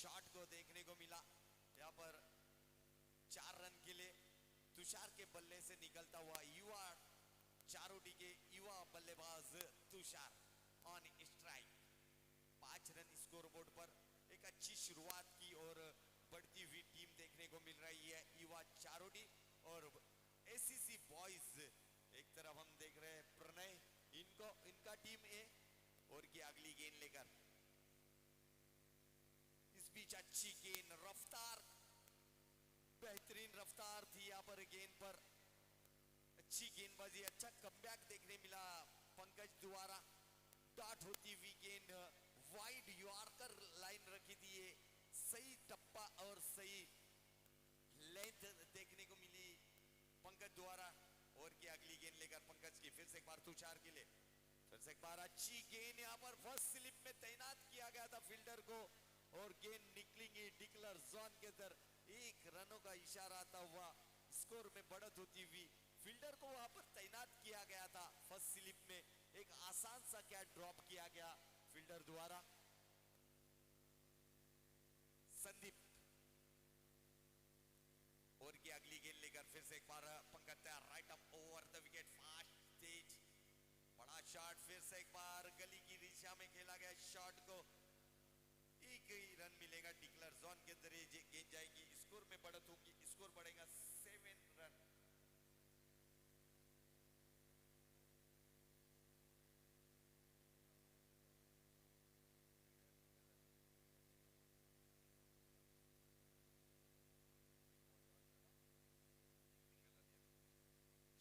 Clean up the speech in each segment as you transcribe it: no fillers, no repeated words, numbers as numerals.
Shot को देखने को मिला। यहाँ पर 4 रन के लिए तुषार के बल्ले से निकलता हुआ युवा चारोटी के युवा बल्लेबाज Tushar on strike. 5 run score board पर एक अच्छी शुरुआत की और बढ़ती हुई टीम देखने को मिल रही है युवा चारोटी और एसीसी बॉयज। एक तरफ हम देख रहे हैं प्रणय, इनका टीम ए और की अगली गेंद लेकर। इस बीच अच्छी गेंद, रफ्तार, बेहतरीन रफ्तार थी यहाँ पर गेंद पर। अच्छी गेंदबाजी, अच्छा कमबैक देखने मिला पंकज द्वारा। डॉट होती हुई गेंद वाइड यॉर्कर लाइन रखी थी, ये सही टप्पा और सही लेंथ देखने को मिली पंकज द्वारा। और की अगली गेंद लेकर पंकज की फिर से एक बार तुषार के लिए फिर से एक बार अच्छी गेंद यहाँ पर फर्स्ट स्लिप में तैनात किया गया था फील्डर को और गेंद निकलेंगी डिक्लेयर जोन के अंदर। 1 रनों का इशारा आता हुआ स्कोर में बढ़त होती हुई फील्डर को वहां पर तैनात किया गया था। फर्स्ट स्लिप में एक आसान सा कैच ड्रॉप किया गया फील्डर द्वारा। संदीप और की अगली गेंद लेकर फिर से एक बार पंकज तैयार, right up over the wicket, fast तेज बड़ा शॉट। फिर से एक बार गली की दिशा में खेला गया शॉट को। 1 ही रन मिलेगा डिक्लेयर जोन के अंदर, गेंद जाएगी, स्कोर में बढ़त होगी, स्कोर बढ़ेगा 7 रन।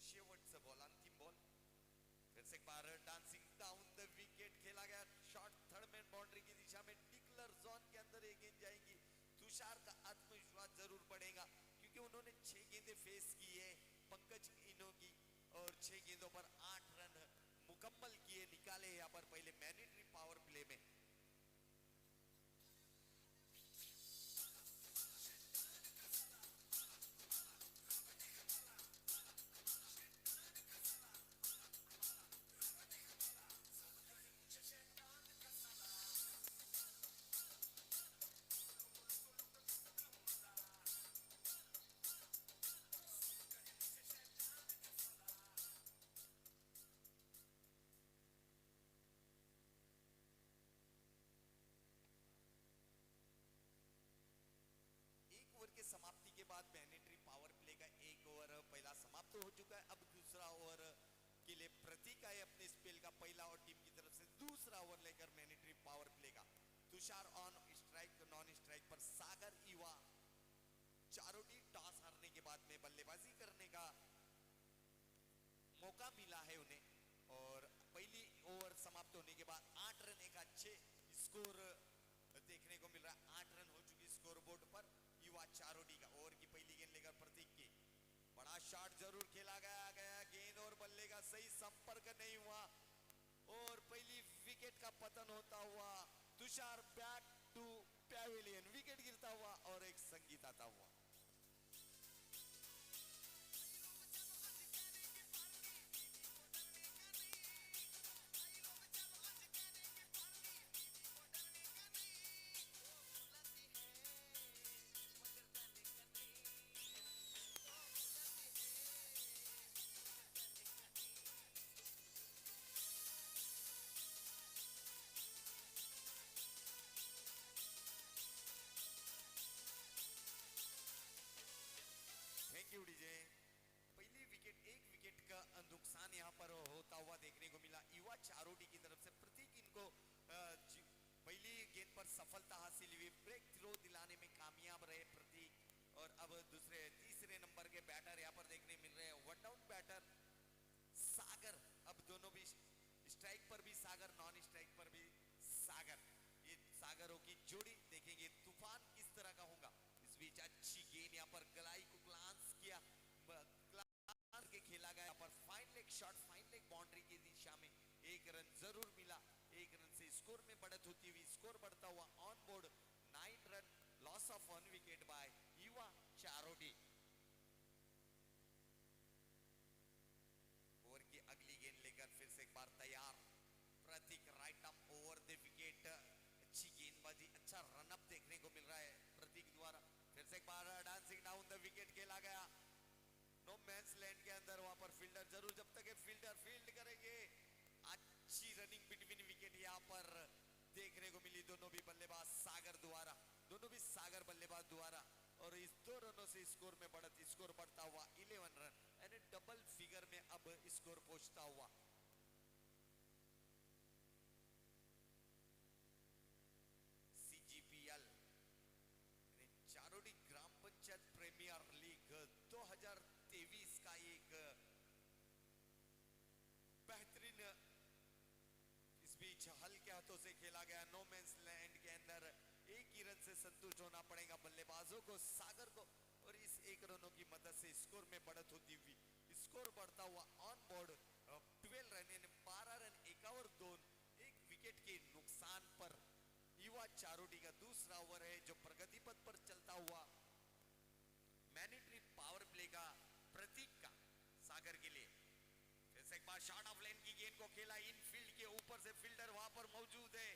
शेवटचा बॉल, अंतिम बॉल। फिर से एक बार डांसिंग डाउन द विकेट खेला गया शॉट, थर्ड मैन बाउंड्री की दिशा में डिक्लेयर जोन के अंदर एक गेंद जाएगी। तुषार का आत्मविश्वास जरूर बढ़ेगा क्योंकि उन्होंने 6 गेंदें फेस की है पंकज इनो की और 6 गेंदों पर 8 रन मुकम्मल किए निकाले यहाँ पर पहले मैंडेटरी पावर प्ले में। के समाप्ति के बाद मैंडेटरी पावर प्ले का 1 ओवर पहला समाप्त हो चुका है। अब दूसरा ओवर के लिए प्रतीक आए अपने स्पेल का पहला और टीम की तरफ से दूसरा ओवर लेकर मैंडेटरी पावर प्ले का। Tushar on strike, non strike पर सागर युवा चारोटी टॉस हारने के बाद में बल्लेबाजी करने का मौका मिला है उन्हें और पहली ओवर समाप्त होने के बाद 8 रन एक अच्छे स्कोर देखने को मिल रहा है। 8 रन हो चुकी स्कोर बोर्ड पर युवा चारोटी का। ओवर की पहली गेंद लेकर प्रतीक की बड़ा शॉट जरूर खेला गया गेंद और बल्ले का सही संपर्क नहीं हुआ और पहली विकेट का पतन होता हुआ Tushar back to pavilion, wicket गिरता हुआ और एक संगीत आता हुआ। Thank you DJ. पहली विकेट, 1 विकेट का नुकसान यहाँ पर होता हुआ देखने को मिला युवा चारोटी की तरफ से। प्रतीक इनको पहली गेंद पर सफलता हासिल हुई, ब्रेक थ्रो दिलाने में कामयाब रहे प्रतीक। और अब तीसरे नंबर के बैटर यहाँ पर देखने मिल रहे हैं, 1 डाउन बैटर सागर। अब दोनों भी स्ट्राइक पर भी सागर, नॉन स्ट्राइक पर भी सागर, ये सागरों की जोड़ी देखेंगे तूफान किस तरह का होगा। इस बीच अच्छी गेंद यहाँ पर गलाई को ग्लांस किया, ग्लांस के खेला गया पर fine leg shot, fine leg boundary की दिशा में 1 रन जरूर मिला। 1 रन से स्कोर में बढ़त होती हुई स्कोर बढ़ता हुआ on board 9 run, loss of 1 wicket bye युवा चारोटी। ओवर की अगली गेंद लेकर फिर से एक बार तैयार Prateek, right up over the wicket. अच्छी गेंदबाजी, अच्छा रन अप देखने को मिल रहा जरूर जब तक फील्डर फील्ड करेंगे। अच्छी रनिंग बिटवीन विकेट यहाँ पर देखने को मिली दोनों भी बल्लेबाज सागर द्वारा, दोनों भी सागर बल्लेबाज द्वारा। और इस 2 रनों से स्कोर में बढ़त, स्कोर बढ़ता हुआ 11 रन यानी डबल फिगर में अब स्कोर पहुंचता हुआ। CGPL चारोडी ग्राम पंचायत प्रीमियर लीग 2023 का एक बेहतरीन इस बीच हल्के हाथों से खेला गया नो मैंस लैंड के अंदर एक ही रन से संतुष्ट होना पड़ेगा बल्लेबाजों को सागर को। और इस 1 रनों की मदद से स्कोर में बढ़त होती हुई स्कोर बढ़ता हुआ ऑन बोर्ड 12 रन यानी 12 रन 51 2 एक विकेट के नुकसान पर युवा चारोटी का दूसरा ओवर है जो प्रगति पथ पर चलता हुआ मैंडेटरी पावर प्ले का प्रतीक का सागर के लिए। फिर से एक बार शॉट ऑफ लेन की गेंद को खेला इनफील्ड के ऊपर से, फील्डर वहां पर मौजूद है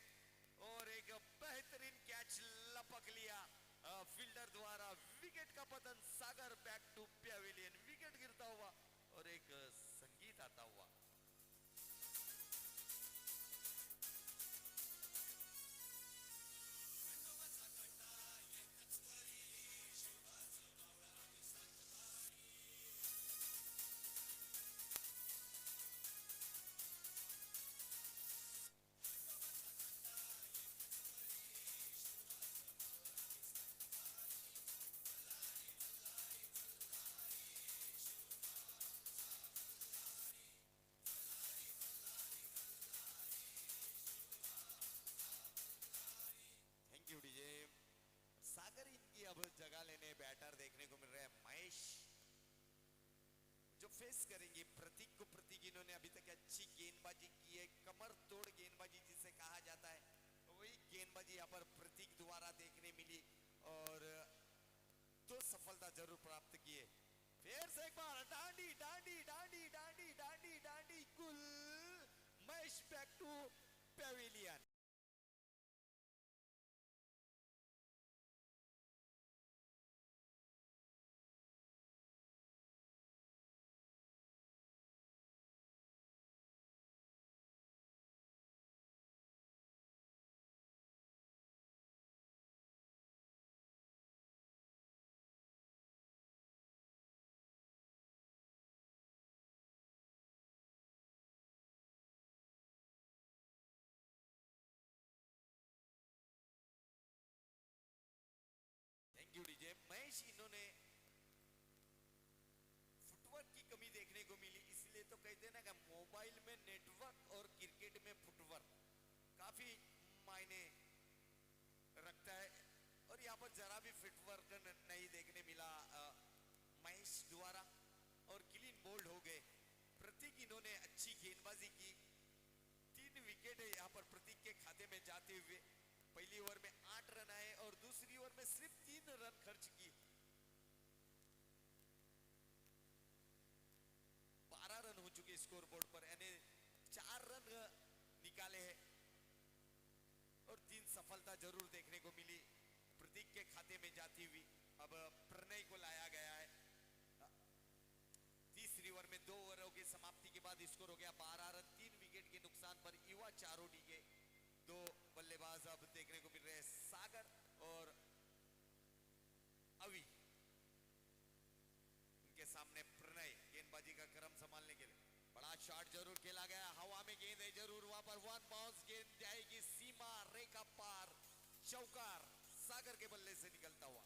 और एक बेहतरीन कैच लपक लिया फील्डर द्वारा। विकेट का पतन, सागर बैक टू पेविलियन, विकेट गिरता हुआ और एक संगीत आता हुआ। सागर इनकी अब जगह लेने बैटर देखने को मिल रहे हैं महेश जो फेस करेंगे प्रतीक को। प्रतीक इन्होंने अभी तक अच्छी गेंदबाजी की है, कमर तोड़ गेंदबाजी जिसे कहा जाता है, वही गेंदबाजी यहाँ पर प्रतीक द्वारा देखने मिली और 2 सफलता जरूर प्राप्त किए। फिर से एक बार डांडी डांडी डांडी डांडी डांडी डांडी गुल, Mahesh back to pavilion. Thank you DJ Mahesh. इन्होंने फुटवर्क की कमी देखने को मिली, इसलिए तो कहते हैं ना कि मोबाइल में नेटवर्क और क्रिकेट में फुटवर्क काफी मायने रखता है और यहाँ पर जरा भी फुटवर्क नहीं देखने मिला महेश द्वारा और क्लीन बोल्ड हो गए प्रतीक। इन्होंने अच्छी गेंदबाजी की, 3 विकेट है यहाँ पर प्रतीक के खाते में जाते हुए। पहली ओवर में 8 रन आए और दूसरी ओवर में सिर्फ 3 रन खर्च किए। 12 रन हो चुके स्कोर बोर्ड पर, यानी 4 रन निकाले हैं और 3 सफलता जरूर देखने को मिली प्रतीक के खाते में जाती हुई। अब प्रणय को लाया गया है। तीसरी ओवर में 2 ओवरों की समाप्ति के बाद स्कोर हो गया 12 रन। 3 विकेट के नुकसान पर युवा चारोटी के 2 बल्लेबाज अब देखने को मिल रहे हैं, सागर और अवी। उनके सामने प्रणय गेंदबाजी का क्रम संभालने के लिए। बड़ा शॉट जरूर खेला गया, हवा में गेंद है जरूर, वहां पर 1 बाउंस गेंद जाएगी सीमा रेखा पार, चौकार सागर के बल्ले से निकलता हुआ।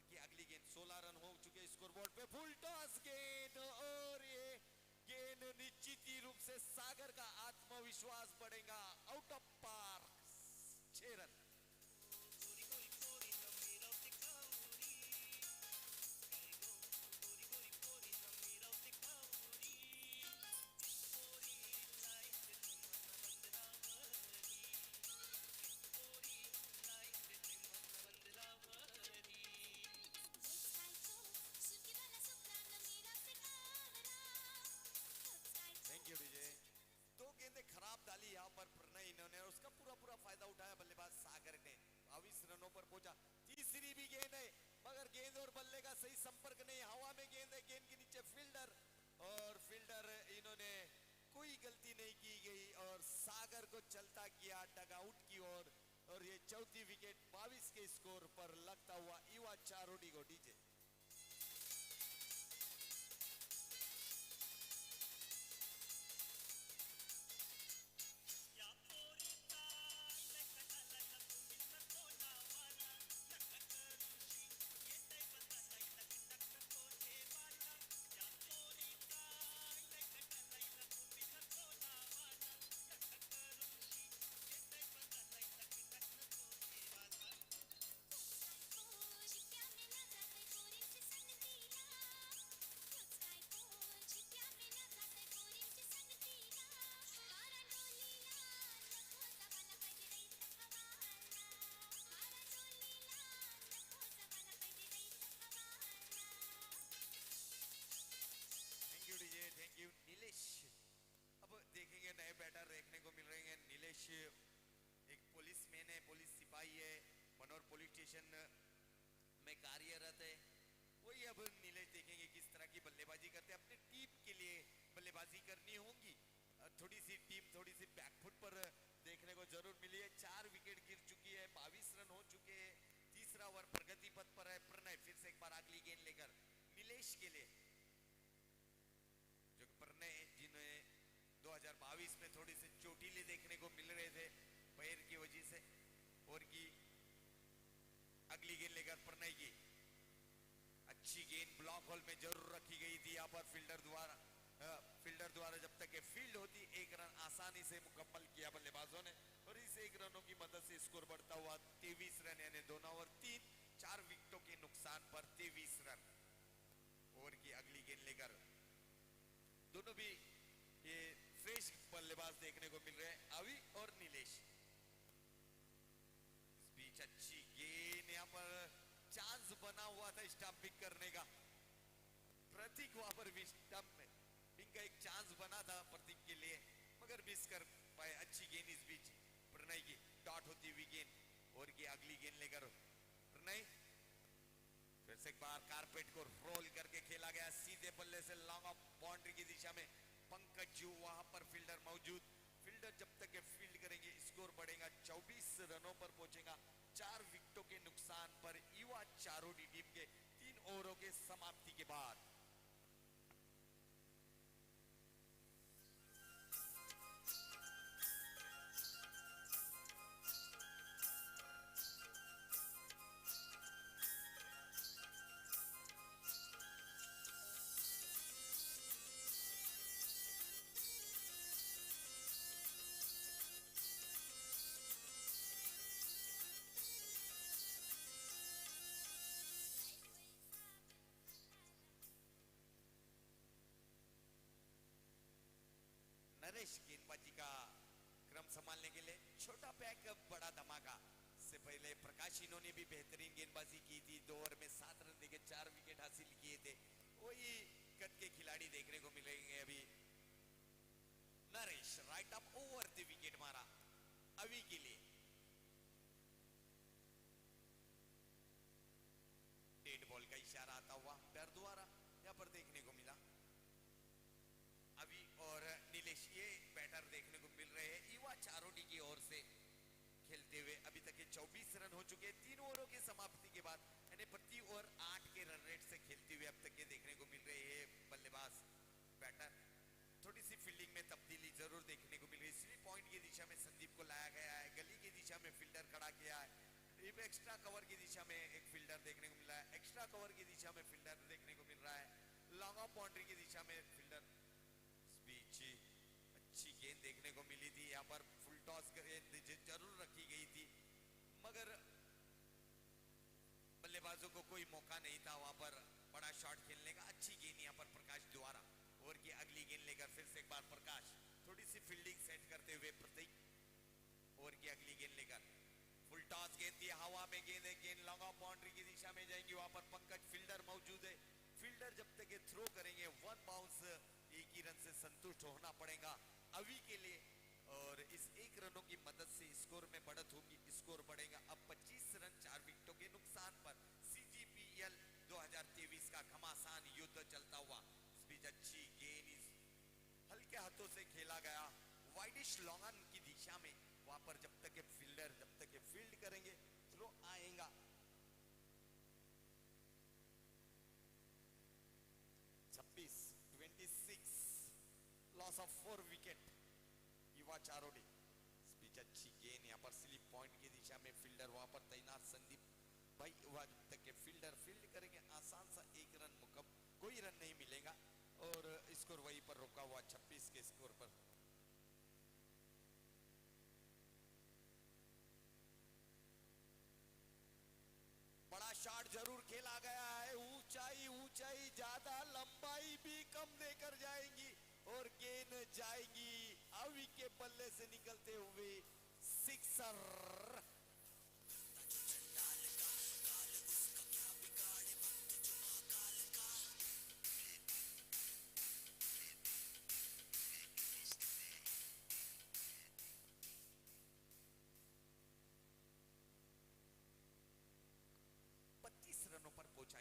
की अगली गेंद 16 रन हो चुके स्कोरबोर्ड पे, फुल टॉस गेंद और ये गेंद निश्चित ही रूप से सागर का आत्मविश्वास बढ़ेगा। Out of park 6 run. पर पहुंचा। तीसरी भी गेंद है मगर गेंद और बल्ले का सही संपर्क नहीं, हवा में गेंद है, गेंद के नीचे फील्डर, और फील्डर इन्होंने कोई गलती नहीं की गई और सागर को चलता किया डगआउट की ओर। और ये चौथी विकेट 22 के स्कोर पर लगता हुआ युवा चारोडी को डीजे। Thank you Nilesh. अब देखेंगे नए बैटर देखने को मिल रहे हैं। नीलेश एक पुलिस मैन है, पुलिस सिपाही है, मनोर पुलिस स्टेशन में कार्यरत है। वही अब नीलेश देखेंगे किस तरह की बल्लेबाजी करते हैं। अपनी टीम के लिए बल्लेबाजी करनी होगी, थोड़ी सी टीम थोड़ी सी बैकफुट पर देखने को जरूर मिली है। 4 विकेट गिर चुकी है, 22 रन हो चुके हैं, तीसरा ओवर प्रगति पथ पर है। प्रणय फिर से एक बार अगली गेंद लेकर नीलेश के लिए, जो प्रणय जिन्हें 2022 में थोड़ी से चोटीले देखने को मिल रहे थे पैर की वजह से, और की अगली गेंद लेकर प्रणय की अच्छी गेंद ब्लॉक होल में जरूर रखी गई थी। यहाँ पर फील्डर द्वारा जब तक फील्ड होती 1 रन आसानी से मुकम्मल किया बल्लेबाजों ने, और इस 1 रनों की मदद से स्कोर बढ़ता हुआ 23 रन, यानी 2 ओवर 4 विकेटों के नुकसान पर 23 रन। ओवर की अगली गेंद लेकर दोनों भी ये फ्रेश बल्लेबाज देखने को मिल रहे हैं, अवी और नीलेश। इस बीच अच्छी गेंद, यहाँ पर चांस बना हुआ था स्टंपिंग करने का, प्रतीक वहां पर भी स्टंपिंग का एक चांस बना था प्रतीक के लिए, मगर मिस कर पाए। अच्छी गेंद इस बीच प्रणय की डॉट होती हुई गेंद, और की अगली गेंद लेकर प्रणय फिर से एक बार कारपेट को रोल करके खेला गया सीधे बल्ले से लॉन्ग ऑफ बाउंड्री की दिशा में। पंकज जू वहां पर फील्डर मौजूद, फील्डर जब तक फील्ड करेंगे स्कोर बढ़ेगा, 24 रनों पर पहुंचेगा। 4 विकेटों के नुकसान पर युवा चारोडी टीम के 3 ओवरों के समाप्ति के बाद। नरेश गेंदबाजी का क्रम संभालने के लिए, छोटा पैक बड़ा धमाका से पहले प्रकाश इन्होंने भी बेहतरीन गेंदबाजी की थी। 2 ओवर में 7 रन देके 4 विकेट हासिल किए थे। वही कद के खिलाड़ी देखने को मिलेंगे अभी। Naresh right up over the wicket मारा अभी के लिए। डेड बॉल का इशारा आता हुआ अंपायर द्वारा यहाँ पर देखने को मिला। अभी और नीलेश ये बैटर देखने को मिल रहे हैं युवा चारोडी की ओर से खेलते हुए। अभी तक के 24 रन हो चुके हैं 3 ओवरों की समाप्ति के बाद, यानी प्रति ओवर 8 के रन रेट से खेलते हुए अब तक के देखने को मिल रहे हैं बल्लेबाज बैटर। थोड़ी सी फील्डिंग में तब्दीली जरूर देखने को मिल रही है। स्लिप पॉइंट की दिशा में संदीप को लाया गया है, गली की दिशा में फील्डर खड़ा किया है, एक्स्ट्रा कवर की दिशा में एक फील्डर देखने को मिल रहा है, एक्स्ट्रा कवर की दिशा में फील्डर देखने को मिल रहा है, लॉन्ग ऑफ बाउंड्री की दिशा में फील्डर। बीच अच्छी गेंद देखने को मिली थी, यहाँ पर फुल टॉस जरूर रखी गई थी, मगर बल्लेबाजों को कोई मौका नहीं था वहां पर बड़ा शॉट खेलने का। अच्छी गेंद यहाँ पर प्रकाश द्वारा, ओवर की अगली गेंद लेकर फिर से एक बार प्रकाश थोड़ी सी फील्डिंग सेट करते हुए प्रतीक, ओवर की अगली गेंद लेकर फुल टॉस गेंद थी, हवा में गेंद है, गेंद लॉन्ग ऑफ बाउंड्री की दिशा में जाएंगी। वहां पर पंकज फील्डर मौजूद है, फील्डर जब तक ये थ्रो करेंगे 1 बाउंस 1 ही रन से संतुष्ट होना पड़ेगा अभी के लिए, और इस 1 रनों की मदद से स्कोर में बढ़त होगी। स्कोर बढ़ेगा अब 25 रन 4 विकेट नीलेश लोंगन की दिशा में वहां पर जब तक के फील्ड करेंगे थ्रो आएगा। 26 लॉस ऑफ 4 विकेट युवा चारोडी। स्पीच अच्छी गेंद यहाँ पर स्लिप पॉइंट की दिशा में फील्डर वहां पर तैनात संदीप भाई वहां जब तक के फील्डर फील्ड करेंगे आसान सा 1 रन कोई रन नहीं मिलेगा और स्कोर वहीं पर रुका हुआ 26 के स्कोर पर। बड़ा शॉट जरूर खेला गया है, ऊंचाई ज्यादा, लंबाई भी कम देकर जाएंगी और गेंद जाएगी अवी के बल्ले से निकलते हुए सिक्सर।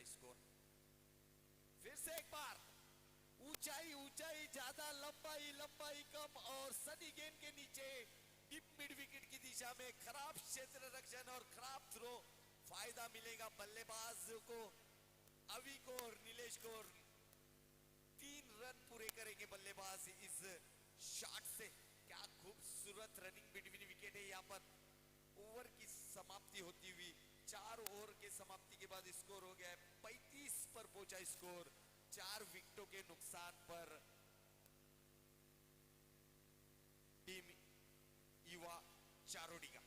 स्कोर फिर से एक बार, ऊंचाई ज्यादा, लंबाई कम और सनी गेंद के नीचे डीप मिड विकेट की दिशा में खराब क्षेत्र रक्षण और खराब थ्रो। फायदा मिलेगा बल्लेबाज को, अवी को और नीलेश को। 3 रन पूरे करेंगे बल्लेबाज इस शॉट से। क्या खूबसूरत रनिंग बिटवीन विकेट है। यहाँ पर ओवर की समाप्ति होती हुई 4 ओवर के समाप्ति के बाद स्कोर हो गया है 35 पर पहुंचा स्कोर। 4 विकेटों के नुकसान पर टीम युवा चारोडी का।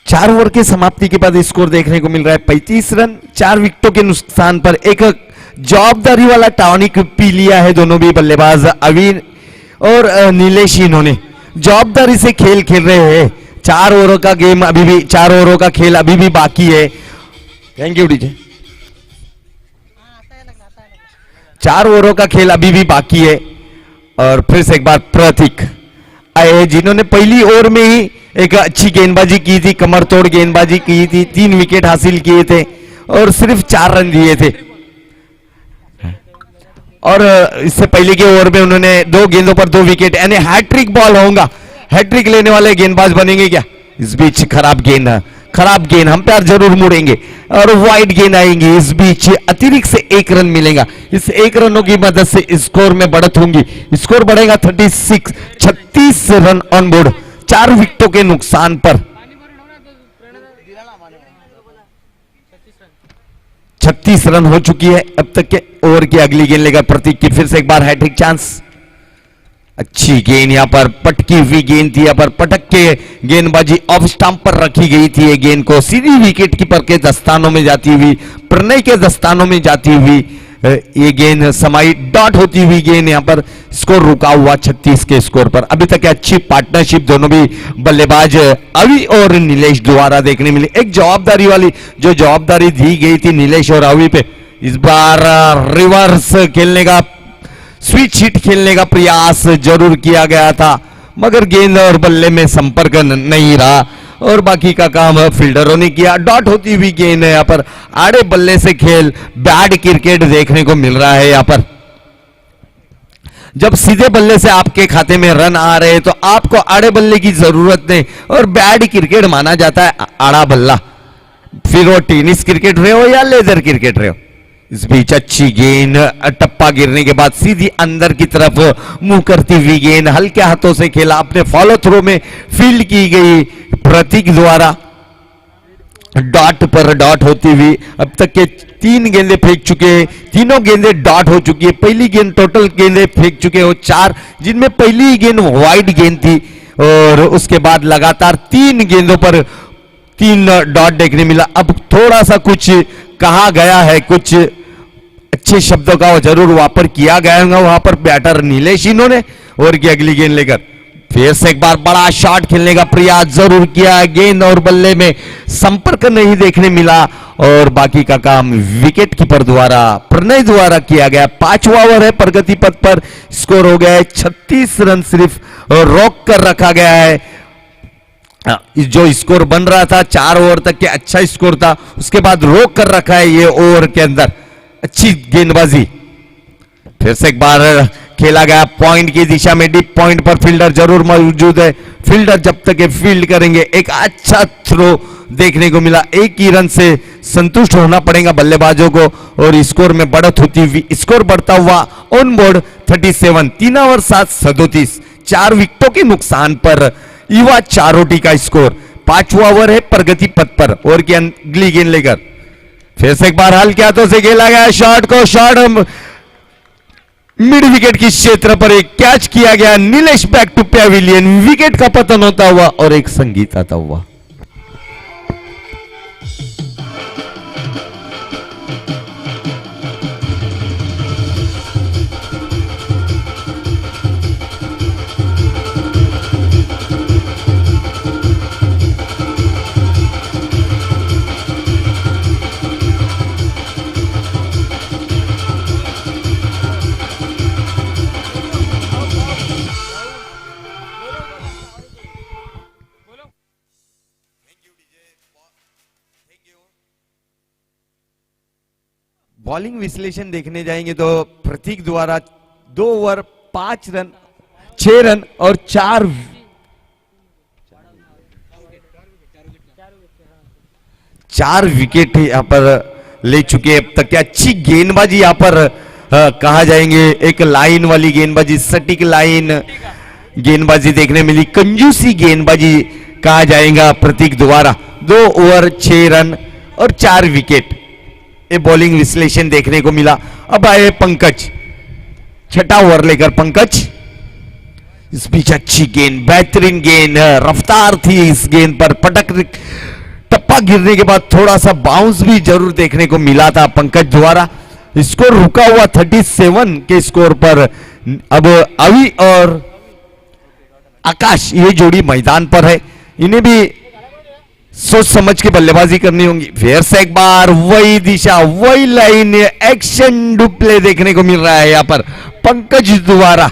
चार ओवर के समाप्ति के बाद स्कोर देखने को मिल रहा है 35 रन। 4 विकेटों के नुकसान पर एक जवाबदारी वाला टॉनिक पी लिया है दोनों भी बल्लेबाज अवी और नीलेश। इन्होंने जवाबदारी से खेल खेल रहे हैं। 4 ओवरों का गेम अभी भी, 4 ओवरों का खेल अभी भी बाकी है। Thank you DJ. 4 ओवरों का खेल अभी भी बाकी है और फिर से एक बार प्रतीक आए जिन्होंने पहली ओवर में ही एक अच्छी गेंदबाजी की थी, कमर तोड़ गेंदबाजी की थी। 3 विकेट हासिल किए थे और सिर्फ 4 रन दिए थे। और इससे पहले के ओवर में उन्होंने 2 गेंदों पर 2 विकेट, यानी हैट्रिक बॉल होगा। हैट्रिक लेने वाले गेंदबाज बनेंगे क्या? इस बीच खराब गेंद अंपायर जरूर मुड़ेंगे और वाइड गेंद आएंगी। इस बीच अतिरिक्त से 1 रन मिलेगा। इस 1 रनों की मदद से स्कोर में बढ़त होंगी। स्कोर बढ़ेगा 36 रन ऑन बोर्ड। 4 विकेटों के नुकसान पर 36 रन हो चुकी है अब तक के ओवर की। अगली गेंद लेगा प्रतीक की। फिर से एक बार हैट्रिक चांस। अच्छी गेंद यहां पर, पटकी हुई गेंद थी। यहां पर पटक के गेंदबाजी ऑफ स्टंप पर रखी गई थी। ये गेंद को सीधी विकेट कीपर के दस्तानों में जाती हुई, प्रणय के दस्तानों में जाती हुई ये गेंद समाई डॉट होती हुई गेंद। यहां पर स्कोर रुका हुआ 36 के स्कोर पर। अभी तक अच्छी पार्टनरशिप दोनों भी बल्लेबाज अवी और नीलेश द्वारा देखने मिली। एक जवाबदारी वाली जो जवाबदारी दी गई थी नीलेश और अवी पे, इस बार रिवर्स खेलने का, स्विच हिट खेलने का प्रयास जरूर किया गया था मगर गेंद और बल्ले में संपर्क नहीं रहा और बाकी का काम फील्डरों ने किया। डॉट होती हुई गेंद है। यहाँ पर आड़े बल्ले से खेल, बैड क्रिकेट देखने को मिल रहा है। यहाँ पर जब सीधे बल्ले से आपके खाते में रन आ रहे हैं तो आपको आड़े बल्ले की जरूरत नहीं, और बैड क्रिकेट माना जाता है आड़ा बल्ला, फिर वो टेनिस क्रिकेट रहे हो या लेदर क्रिकेट रहे हो। इस बीच अच्छी गेंद, टप्पा गिरने के बाद सीधी अंदर की तरफ मुंह करती हुई गेंद हल्के हाथों से खेला, अपने फॉलो थ्रो में फील्ड की गई प्रतीक द्वारा, डॉट पर डॉट होती हुई अब तक के 3 गेंदें फेंक चुके हैं, तीनों गेंदें डॉट हो चुकी है। पहली गेंद टोटल गेंदें फेंक चुके हो 4, जिनमें पहली गेंद वाइड गेंद थी, और उसके बाद लगातार 3 गेंदों पर 3 डॉट देखने मिला। अब थोड़ा सा कुछ कहा गया है, कुछ अच्छे शब्दों का जरूर वापर किया गया होगा वहां पर बैटर नीलेश इन्होंने, और की अगली गेंद लेकर फिर से एक बार बड़ा शॉट खेलने का प्रयास जरूर किया, गेंद और बल्ले में संपर्क नहीं देखने मिला, और बाकी का काम विकेट कीपर द्वारा, प्रणय द्वारा किया गया। 5वां ओवर है, प्रगति पथ पर स्कोर हो गया है 36 रन, सिर्फ रोक कर रखा गया है। जो स्कोर बन रहा था 4 ओवर तक के अच्छा स्कोर था, उसके बाद रोक कर रखा है ये ओवर के अंदर। अच्छी गेंदबाजी, फिर से एक बार खेला गया पॉइंट की दिशा में, डीप पॉइंट पर फील्डर जरूर मौजूद है, फील्डर जब तक ये फील्ड करेंगे एक अच्छा थ्रो देखने को मिला। 1 ही रन से संतुष्ट होना पड़ेगा बल्लेबाजों को, और स्कोर में बढ़त होती हुई, स्कोर बढ़ता हुआ ऑन बोर्ड 37, 3 ओवर 7 37, 4 विकेटों के नुकसान पर युवा चारोटी का स्कोर। 5वां ओवर है, प्रगति पथ पर, और की अगली गेंद लेकर फिर से एक बार हल्के हाथों से खेला गया शॉट को, शॉट मिड विकेट की क्षेत्र पर एक कैच किया गया, Nilesh back to pavilion, wicket का पतन होता हुआ और एक संगीत आता हुआ। बॉलिंग विश्लेषण देखने जाएंगे तो प्रतीक द्वारा 2 ओवर 5 रन, 6 रन और 4 विकेट यहां पर ले चुके अब तक। अच्छी गेंदबाजी यहां पर कहा जाएंगे, एक लाइन वाली गेंदबाजी, सटीक लाइन गेंदबाजी देखने मिली, कंजूसी गेंदबाजी कहा जाएगा प्रतीक द्वारा। 2 ओवर 6 रन और 4 विकेट ये बॉलिंग विश्लेषण देखने को मिला। अब आए पंकज, 6ठा ओवर लेकर पंकज। इस बीच अच्छी गेंद, बेहतरीन गेंद, रफ्तार थी इस गेंद पर, पटक टप्पा गिरने के बाद थोड़ा सा बाउंस भी जरूर देखने को मिला था पंकज द्वारा। स्कोर रुका हुआ 37 के स्कोर पर। अब अवि और आकाश ये जोड़ी मैदान पर है, इन्हें भी सोच समझ के बल्लेबाजी करनी होगी। फिर से एक बार वही दिशा, वही लाइन, एक्शन डू प्ले देखने को मिल रहा है यहां पर पंकज द्वारा।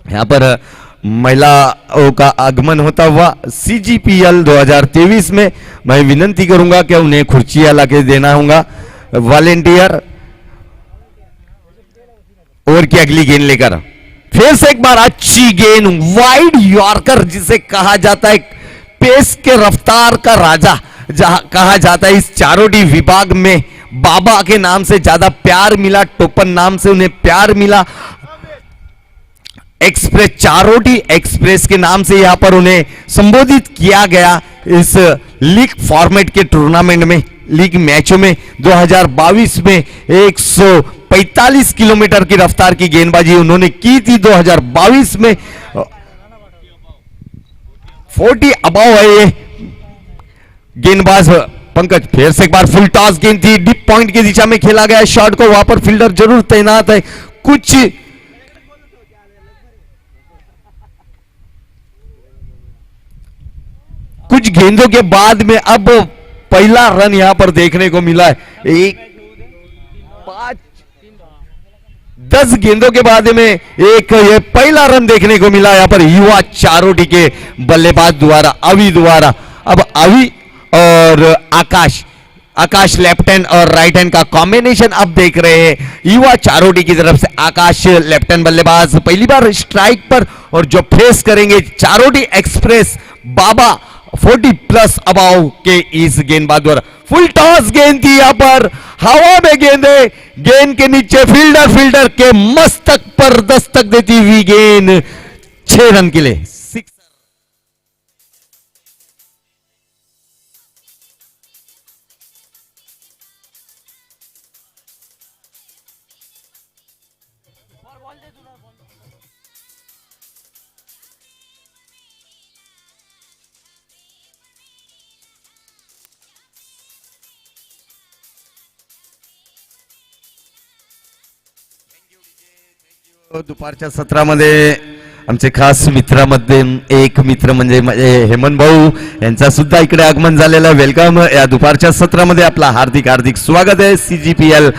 यहां पर महिलाओं का आगमन होता हुआ CGPL 2023 में मैं विनती करूंगा कि उन्हें खुर्चियां लाके देना होगा वॉलेंटियर। ओवर की अगली गेंद लेकर फिर से एक बार अच्छी गेंद, वाइड यॉर्कर जिसे कहा जाता है, पेस के रफ्तार का राजा जहां कहा जाता है। इस चारोटी विभाग में बाबा के नाम से ज्यादा प्यार मिला, टोपन नाम से उन्हें प्यार मिला। एक्सप्रेस, चारोटी एक्सप्रेस के नाम से यहां पर उन्हें संबोधित किया गया। इस लीग फॉर्मेट के टूर्नामेंट में, लीग मैचों में 2022 में 145 किलोमीटर की रफ्तार की गेंदबाजी उन्होंने की थी। 2022 में 40 अबाव है ये गेंदबाज पंकज। फिर से एक बार फुल टॉस गेंद थी, डीप पॉइंट की दिशा में खेला गया शॉट को, वहां पर फील्डर जरूर तैनात है। कुछ गेंदों के बाद में अब पहला रन यहां पर देखने को मिला है। 10 गेंदों के बाद में एक ये पहला रन देखने को मिला यहां पर युवा चारोटी के बल्लेबाज द्वारा, अवि द्वारा। अब अवि और आकाश, आकाश लेफ्ट हैंड और राइट हैंड का कॉम्बिनेशन अब देख रहे हैं युवा चारोटी की तरफ से। आकाश लेफ्ट हैंड बल्लेबाज पहली बार स्ट्राइक पर और जो फेस करेंगे चारोटी एक्सप्रेस बाबा 40 प्लस अबाव के इस गेंदबाज द्वारा। फुल टॉस गेंद थी यहां पर, हवा में गेंद है, गेंद के नीचे फील्डर के मस्तक पर दस्तक देती हुई गेंद 6 रन के लिए। दुपारच्या सत्रामध्ये आमचे खास मित्रामध्ये एक मित्र म्हणजे हेमंत भाऊ यांचा सुद्धा इकडे आगमन झालेलं। वेलकम या दुपारच्या सत्रामध्ये आपला हार्दिक हार्दिक स्वागत है CGPL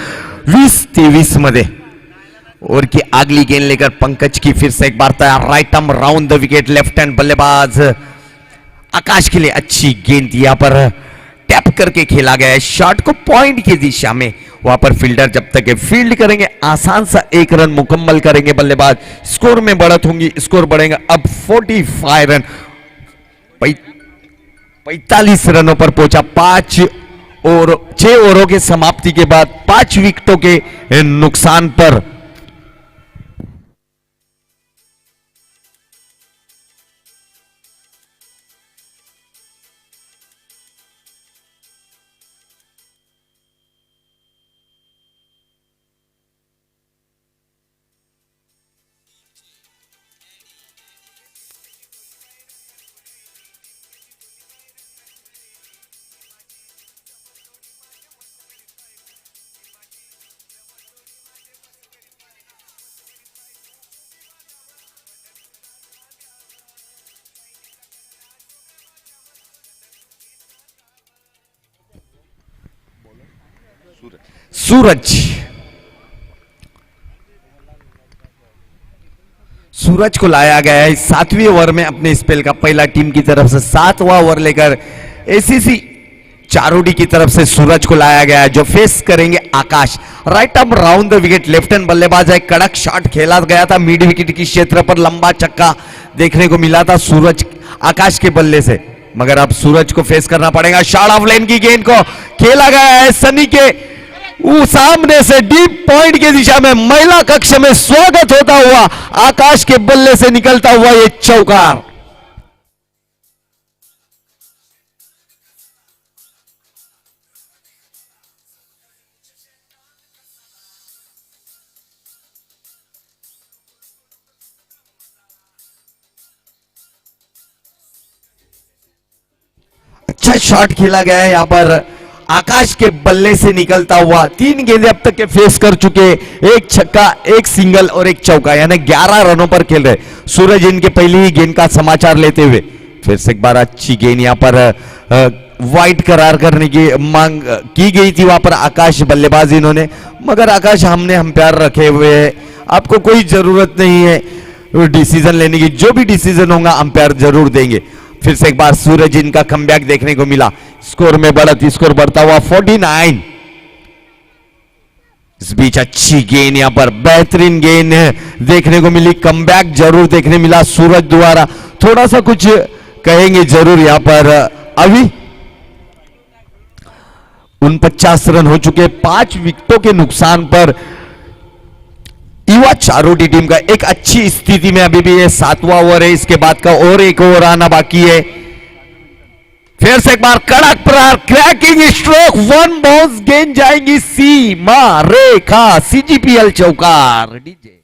2023 मध्ये। और की अगली गेंद लेकर पंकज की फिर से एक बार तैयार, right arm round the wicket, left hand बल्लेबाज आकाश के लिए अच्छी गेंद यहां पर टैप करके खेला गया है शॉट को पॉइंट की दिशा में। वहां पर फील्डर जब तक फील्ड करेंगे आसान सा 1 रन मुकम्मल करेंगे बल्लेबाज। स्कोर में बढ़त होंगी, स्कोर बढ़ेगा अब 45 रन, 45 रनों पर पहुंचा 6 ओवरों के समाप्ति के बाद 5 विकेटों के नुकसान पर। सूरज को लाया गया है 7वीं ओवर में अपने स्पेल का पहला टीम की तरफ से 7वां ओवर लेकर ACC चारोटी की तरफ से सूरज को लाया गया है जो फेस करेंगे Akash. Right arm round the wicket, left hand बल्लेबाज है, कड़क शॉट खेला गया था मिड विकेट की क्षेत्र पर, लंबा चक्का देखने को मिला था सूरज आकाश के बल्ले से, मगर अब सूरज को फेस करना पड़ेगा। शॉर्ट ऑफ लाइन की गेंद को खेला गया है सनी के सामने से डीप पॉइंट की दिशा में, महिला कक्ष में स्वागत होता हुआ आकाश के बल्ले से निकलता हुआ ये चौका। अच्छा शॉट खेला गया है यहां पर आकाश के बल्ले से निकलता हुआ। 3 गेंदें अब तक के फेस कर चुके, 1 छक्का 1 सिंगल और 1 चौका, यानी 11 रनों पर खेल रहे सूरज। इनके पहली ही गेंद का समाचार लेते हुए फिर से एक बार अच्छी गेंद यहां पर वाइड करार करने की मांग की गई थी वहां पर आकाश बल्लेबाज इन्होंने, मगर आकाश हमने अंपायर रखे हुए हैं, आपको कोई जरूरत नहीं है डिसीजन लेने की, जो भी डिसीजन होगा अंपायर जरूर देंगे। फिर से एक बार सूरज इनका कमबैक देखने को मिला, स्कोर में बढ़त, स्कोर बढ़ता हुआ 49। इस बीच अच्छी गेंद यहां पर बेहतरीन गेंद देखने को मिली, कमबैक जरूर देखने मिला सूरज द्वारा। थोड़ा सा कुछ कहेंगे जरूर यहां पर। अभी 49 रन हो चुके, 5 विकेटों के नुकसान पर युवा चारोटी टीम का एक अच्छी स्थिति में अभी भी ये 7वां ओवर है, इसके बाद का और 1 ओवर आना बाकी है। फिर से एक बार कड़क प्रहार, क्रैकिंग स्ट्रोक, 1 बाउंस गेंद जाएंगी सीमा रेखा, CGPL चौकार। डीजे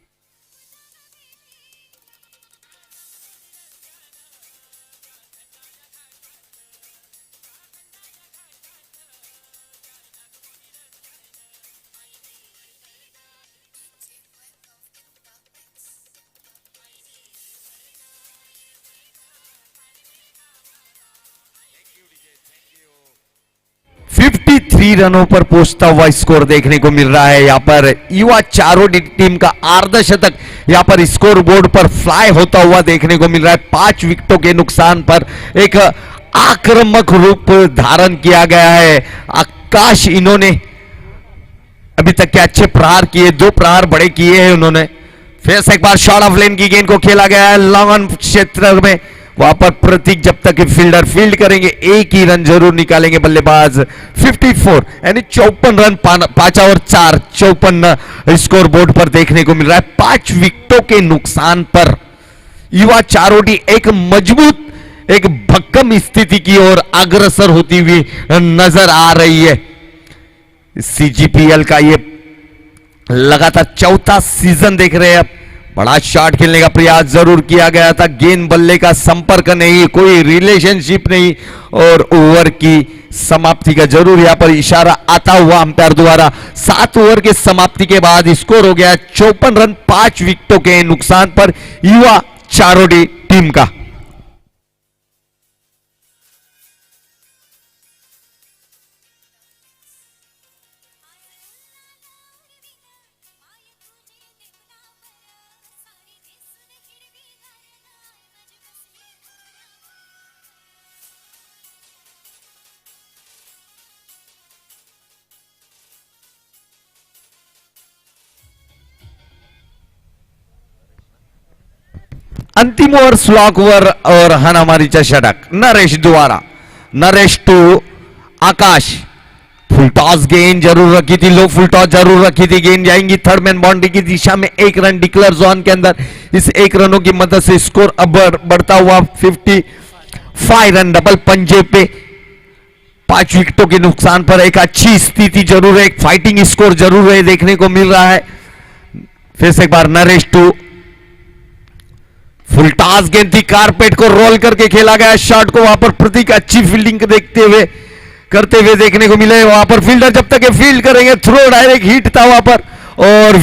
थ्री रनों पर पहुंचता हुआ स्कोर देखने को मिल रहा है। यहां पर युवा चारों टीम का अर्धशतक यहां पर स्कोर बोर्ड पर फ्लाई होता हुआ देखने को मिल रहा है। 5 विकेटों के नुकसान पर एक आक्रामक रूप धारण किया गया है काश इन्होंने अभी तक के अच्छे प्रहार किए, 2 प्रहार बड़े किए हैं उन्होंने। फिर से एक बार शॉट ऑफ लेन की गेंद को खेला गया है लॉन्ग ऑन क्षेत्र में, वहां पर प्रतीक जब तक फील्डर फील्ड करेंगे 1 ही रन जरूर निकालेंगे बल्लेबाज। 54 यानी 54 रन 5 और 4 54 स्कोर बोर्ड पर देखने को मिल रहा है। 5 विकेटों के नुकसान पर युवा चारोटी एक मजबूत, एक भक्कम स्थिति की ओर अग्रसर होती हुई नजर आ रही है। सीजीपीएल का ये लगातार 4था सीजन देख रहे हैं। अब बड़ा शॉट खेलने का प्रयास जरूर किया गया था, गेंद बल्ले का संपर्क नहीं, कोई रिलेशनशिप नहीं और ओवर की समाप्ति का जरूर यहां पर इशारा आता हुआ अंपायर द्वारा। 7 ओवर के समाप्ति के बाद स्कोर हो गया 54 रन 5 विकेटों के नुकसान पर युवा चारोडी टीम का। अंतिम ओवर स्लॉक ओवर और हानामारीचा षटक नरेश द्वारा। Naresh to Akash. Full toss गेंद जरूर रखी थी, लो फुल टॉस जरूर रखी थी, गेंद जाएंगी थर्ड मैन बाउंड्री की दिशा में। 1 रन डिक्लेयर जोन के अंदर, इस 1 रनों की मदद से स्कोर अब बढ़ता हुआ 55 रन डबल पंजे पे। 5 विकेटों के नुकसान पर एक अच्छी स्थिति जरूर है, एक फाइटिंग स्कोर जरूर है देखने को मिल रहा है। फिर से एक बार नरेश टू। फुल टॉस गेंद थी, कारपेट को रोल करके खेला गया शॉट को, वहां पर प्रतीक अच्छी फील्डिंग करते हुए देखने को मिले। वहां पर फील्डर जब तक फील्ड करेंगे, थ्रो डायरेक्ट हिट था वहां पर और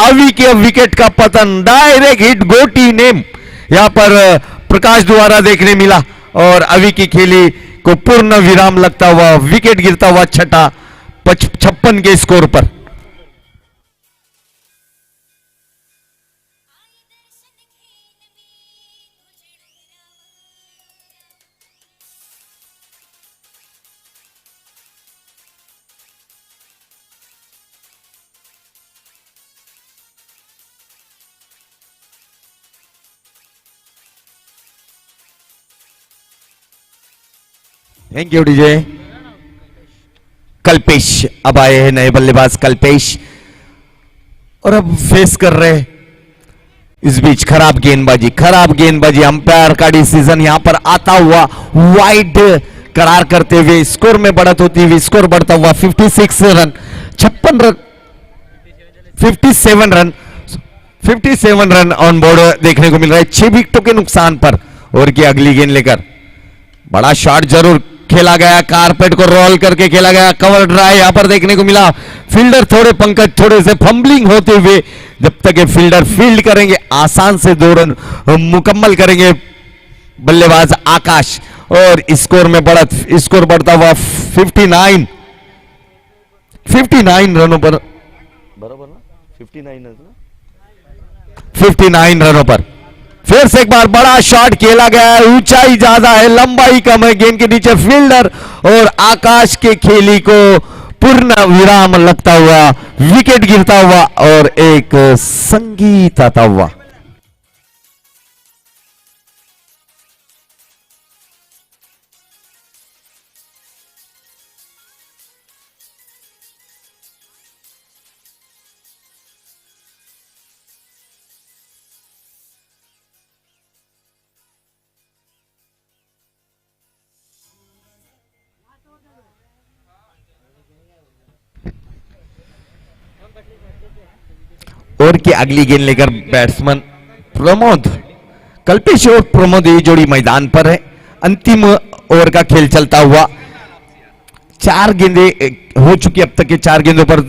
अवी के विकेट का पतन, डायरेक्ट हिट गोटी नेम यहां पर प्रकाश द्वारा देखने मिला और अवी की खेली को पूर्ण विराम लगता हुआ विकेट गिरता हुआ 56 के स्कोर पर। Thank you DJ. कल्पेश अब आए हैं नए बल्लेबाज कल्पेश और अब फेस कर रहे हैं इस बीच खराब गेंदबाजी अंपायर का डिसीजन यहां पर आता हुआ वाइड करार करते हुए स्कोर में बढ़त होती हुई स्कोर बढ़ता हुआ 56 रन 57 रन ऑन बोर्ड देखने को मिल रहा है 6 विकेटों के नुकसान पर। और की अगली गेंद लेकर बड़ा शॉट जरूर खेला गया, कारपेट को रोल करके खेला गया, कवर ड्राइव यहां पर देखने को मिला। फील्डर थोड़े से फंबलिंग होते हुए जब तक ये फील्डर फील्ड करेंगे आसान से 2 रन मुकम्मल करेंगे बल्लेबाज आकाश और स्कोर में बढ़त, स्कोर बढ़ता हुआ 59 रनों पर, बराबर ना 59 रनों पर। फिर से एक बार बड़ा शॉट खेला गया है, ऊंचाई ज्यादा है लंबाई कम है, गेंद के नीचे फील्डर और आकाश के खेली को पूर्ण विराम लगता हुआ विकेट गिरता हुआ और एक संगीत आता हुआ। ओवर की अगली गेंद लेकर बैट्समैन प्रमोद, कल्पेश और प्रमोद ये जोड़ी मैदान पर है। अंतिम ओवर का खेल चलता हुआ 4 गेंदें हो चुकी, अब तक के 4 गेंदों पर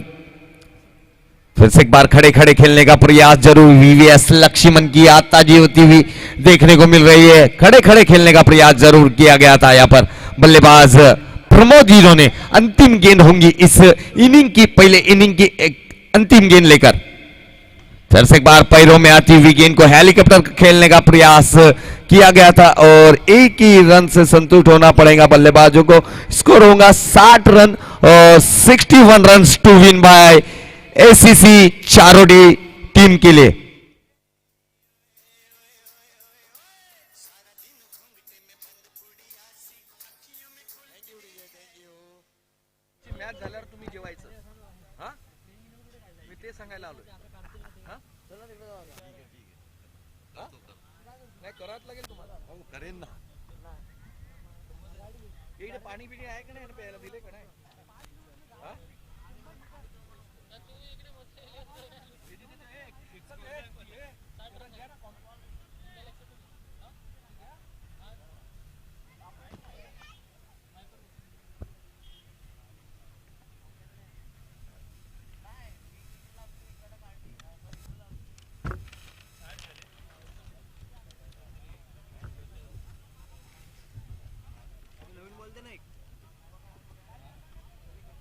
फिर से एक बार खड़े खड़े खेलने का प्रयास जरूर वीवीएस लक्ष्मण की याद ताजी होती हुई देखने को मिल रही है। खड़े खड़े खेलने का प्रयास जरूर किया गया था यहां पर बल्लेबाज प्रमोद जी ने। अंतिम गेंद होंगी इस इनिंग की, पहले इनिंग की एक अंतिम गेंद लेकर फिर से एक बार पैरों में आती हुई गेंद को हेलीकॉप्टर खेलने का प्रयास किया गया था और एक ही रन से संतुष्ट होना पड़ेगा बल्लेबाजों को। स्कोर होगा 60 रन और 61 run to win by ACC Charodi team के लिए। मॅच झाल्यावर तुम्ही जेवायचं हा मी ते सांगायला आलोय हा नाही करावंच लागेल तुम्हाला करेन ना इकडे पाणी बिणी आहे का नाही प्यायला दिले का नाही हा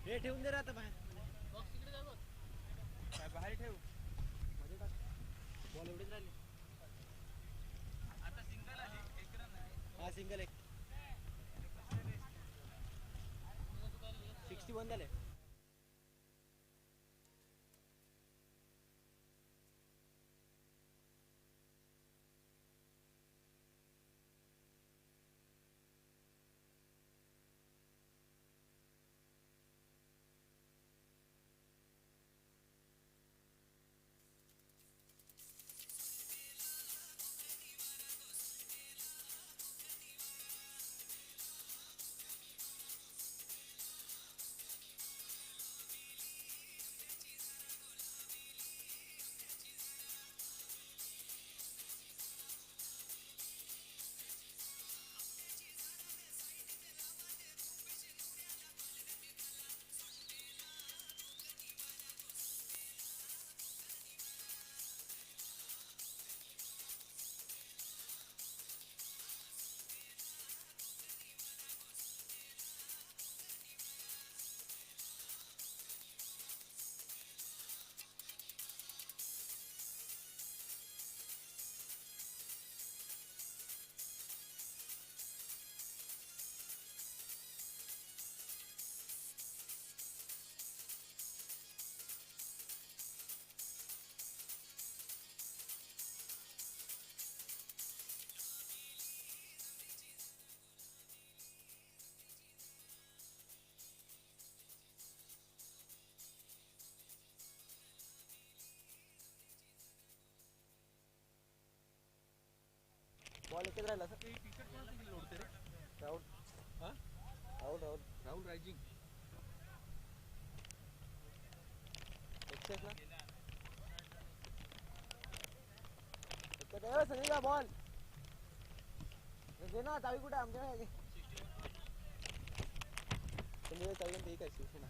हे ठेवून दे राहता बाहेर बाहेर ठेव बॉल एवढेच राहिले आता सिंगल आहे एक रन आहे हा सिंगल एक 61 झाले बॉल एकच राहिला सर टी-शर्ट कोणाचं दिलं ओढते रे राहुल हा राहुल रायजिंग एक्सेस ना एकच सनीला बॉल दे ना चावी कुठे आमच्या आहे तुम्ही चावी ठीक आहे शिवसेना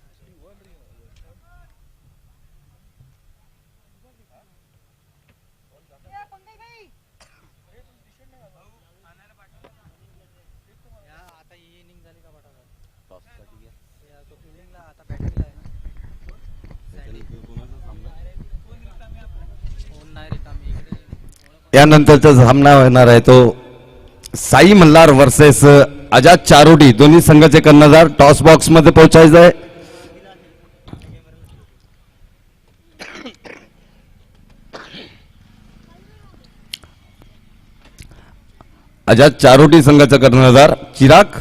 आता ही इनिंग झाली का पाठवणार टॉससाठी घ्या तो फिल्डिंगला आता बॅटिंगला आहे ना यानंतरचा सामना होणार आहे तो साई मल्हार वर्सेस आजाद चारोडी दोन्ही संघाचे कर्णधार टॉस बॉक्स मध्ये पोहोचायचं आहे। आजाद चारोटी संघाचा कर्णधार चिराग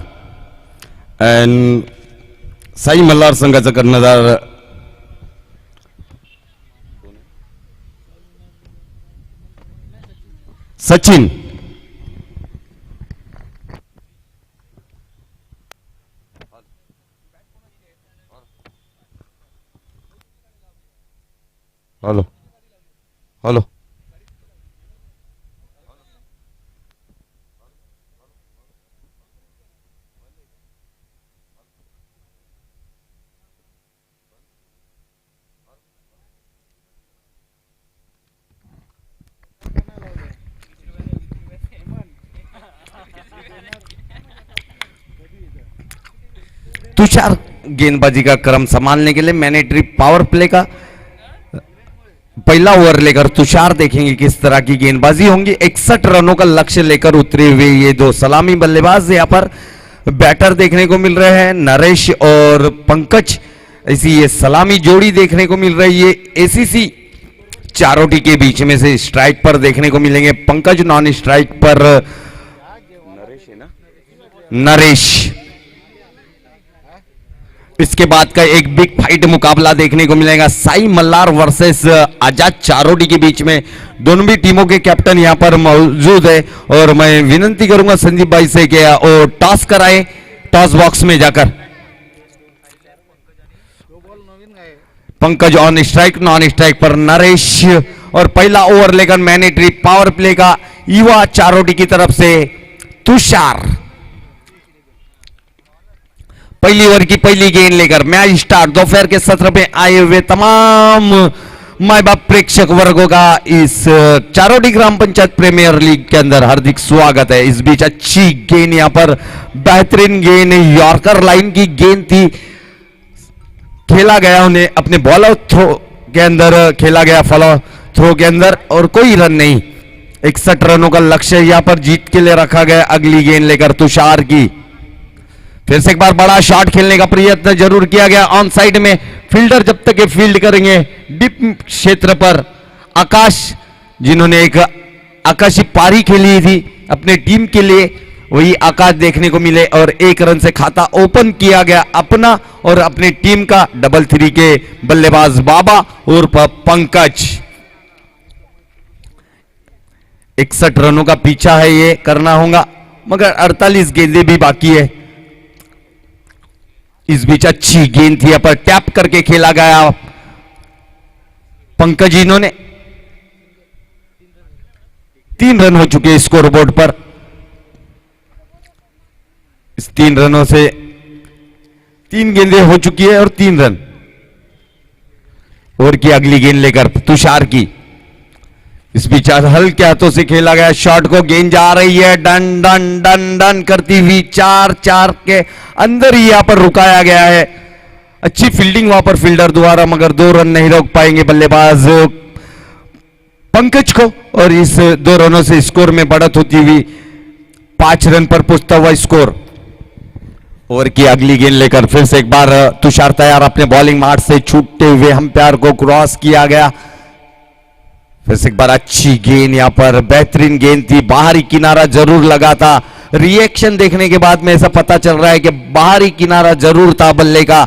अँड साई मल्हार संघाचा कर्णधार सचिन। हेलो हेलो तुषार गेंदबाजी का क्रम संभालने के लिए मैंडेटरी पावर प्ले का पहला ओवर लेकर तुषार देखेंगे किस तरह की गेंदबाजी होंगी। 61 रनों का लक्ष्य लेकर उतरे हुए ये दो सलामी बल्लेबाज यहाँ पर बैटर देखने को मिल रहे हैं, नरेश और पंकज। ऐसी ये सलामी जोड़ी देखने को मिल रही है। एसीसी चारोटी के बीच में से स्ट्राइक पर देखने को मिलेंगे पंकज, नॉन स्ट्राइक पर नरेश है ना, नरेश। इसके बाद का एक बिग फाइट मुकाबला देखने को मिलेगा साई मल्लार वर्सेस आजाद चारोटी के बीच में। दोनों भी टीमों के कैप्टन यहां पर मौजूद है और मैं विनती करूंगा संदीप भाई से कि वो टॉस कराए, टॉस बॉक्स में जाकर। Pankaj on strike, non strike पर नरेश। और पहला ओवर लेकर मैंडेटरी पावर प्ले का युवा चारोटी की तरफ से तुषार। पहली ओवर की पहली गेंद लेकर मैच स्टार्ट। दोपहर के सत्र में आए हुए तमाम माय बाप प्रेक्षक वर्गों का इस चारोटी ग्राम पंचायत प्रीमियर लीग के अंदर हार्दिक स्वागत है। इस बीच अच्छी गेंद यहां पर, बेहतरीन गेंद, यॉर्कर लाइन की गेंद थी, खेला गया उन्हें अपने बॉल थ्रो के अंदर, खेला गया फॉलो थ्रो के अंदर और कोई रन नहीं। 61 रनों का लक्ष्य यहां पर जीत के लिए रखा गया। अगली गेंद लेकर तुषार की, फिर से एक बार बड़ा शॉट खेलने का प्रयत्न जरूर किया गया ऑन साइड में। फील्डर जब तक ये फील्ड करेंगे डीप क्षेत्र पर, आकाश जिन्होंने एक आकाशी पारी खेली थी अपने टीम के लिए, वही आकाश देखने को मिले और 1 रन से खाता ओपन किया गया अपना और अपनी टीम का। 3 के बल्लेबाज बाबा उर्फ पंकज। 61 रनों का पीछा है, ये करना होगा, मगर 48 गेंदें भी बाकी है। इस बीच अच्छी गेंद थी, पर टैप करके खेला गया पंकज। इन्होंने 3 रन हो चुके स्कोर बोर्ड पर। इस 3 रनों से 3 गेंदें हो चुकी है और 3 रन। ओवर की अगली गेंद लेकर तुषार की, इस बीच हल्के हाथों से खेला गया शॉट को, गेंद जा रही है डन डन डन डन करती हुई 4-4 के अंदर ही यहां पर रुकाया गया है। अच्छी फील्डिंग वहां पर फील्डर द्वारा, मगर 2 रन नहीं रोक पाएंगे बल्लेबाज पंकज को और इस 2 रनों से स्कोर में बढ़त होती हुई 5 रन पर पहुंचता हुआ स्कोर। ओवर की अगली गेंद लेकर फिर से एक बार तुषार तैयार, अपने बॉलिंग मार्ग से छूटते हुए अंपायर को क्रॉस किया गया। फिर से एक बार अच्छी गेंद, यहां पर बेहतरीन गेंद थी, बाहरी किनारा जरूर लगा था। रिएक्शन देखने के बाद में ऐसा पता चल रहा है कि बाहरी किनारा जरूर था बल्ले का।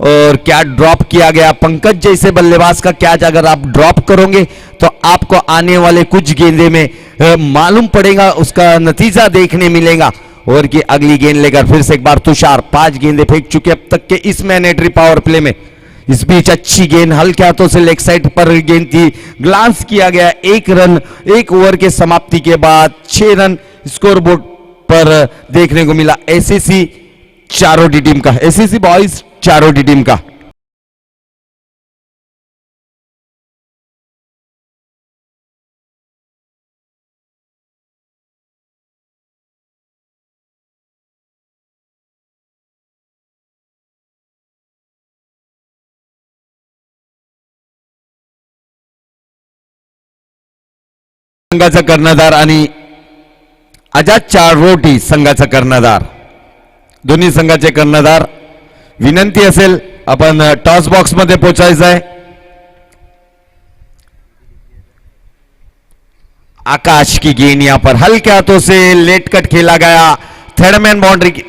और क्या ड्रॉप किया गया पंकज जैसे बल्लेबाज का कैच, अगर आप ड्रॉप करोगे तो आपको आने वाले कुछ गेंदे में मालूम पड़ेगा, उसका नतीजा देखने मिलेगा। और की अगली गेंद लेकर फिर से एक बार तुषार, 5 गेंदें फेंक चुके अब तक के इस मैंडेटरी पावर प्ले में। इस बीच अच्छी गेंद हल्के हाथों से लेग साइड पर गेंद थी, ग्लांस किया गया। 1 रन 1 ओवर के समाप्ति के बाद 6 रन स्कोर बोर्ड पर देखने को मिला एसीसी चारोटी टीम का, एसीसी बॉयज चारोटी टीम का। संघाचा कर्णधार आणि आजाद चारोटी संघाचा कर्णधार, दोन्ही संघाचे कर्णधार, विनंती असेल आपण टॉस बॉक्स मध्ये पोहोचायचं आहे। आकाश की गेंद यहां पर हल्के हाथों से लेट कट खेला गया, थर्ड मैन बाउंड्री,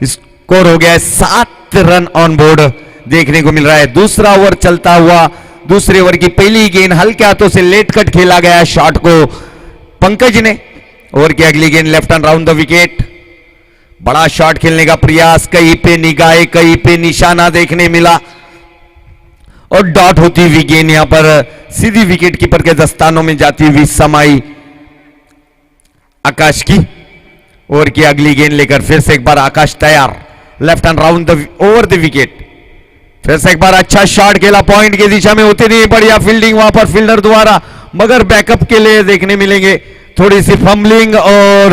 स्कोर हो गया है 7 रन ऑन बोर्ड देखने को मिल रहा है। दूसरा ओवर चलता हुआ, दूसरे ओवर की पहली गेंद हल्के हाथों से लेट कट खेला गया शॉट को पंकज ने। ओवर की अगली गेंद left hand round the wicket, बड़ा शॉट खेलने का प्रयास, कहीं पे निगाहें कहीं पे निशाना देखने मिला और डॉट होती हुई गेंद यहां पर सीधी विकेट कीपर के दस्तानों में जाती हुई समाई आकाश की। ओवर की अगली गेंद लेकर फिर से एक बार आकाश तैयार, left hand round the over the wicket, फिर से एक बार अच्छा शॉट खेला, पॉइंट की दिशा में होती नहीं, बढ़िया फील्डिंग वहां पर फील्डर द्वारा, मगर बैकअप के लिए देखने मिलेंगे थोड़ी सी फंबलिंग और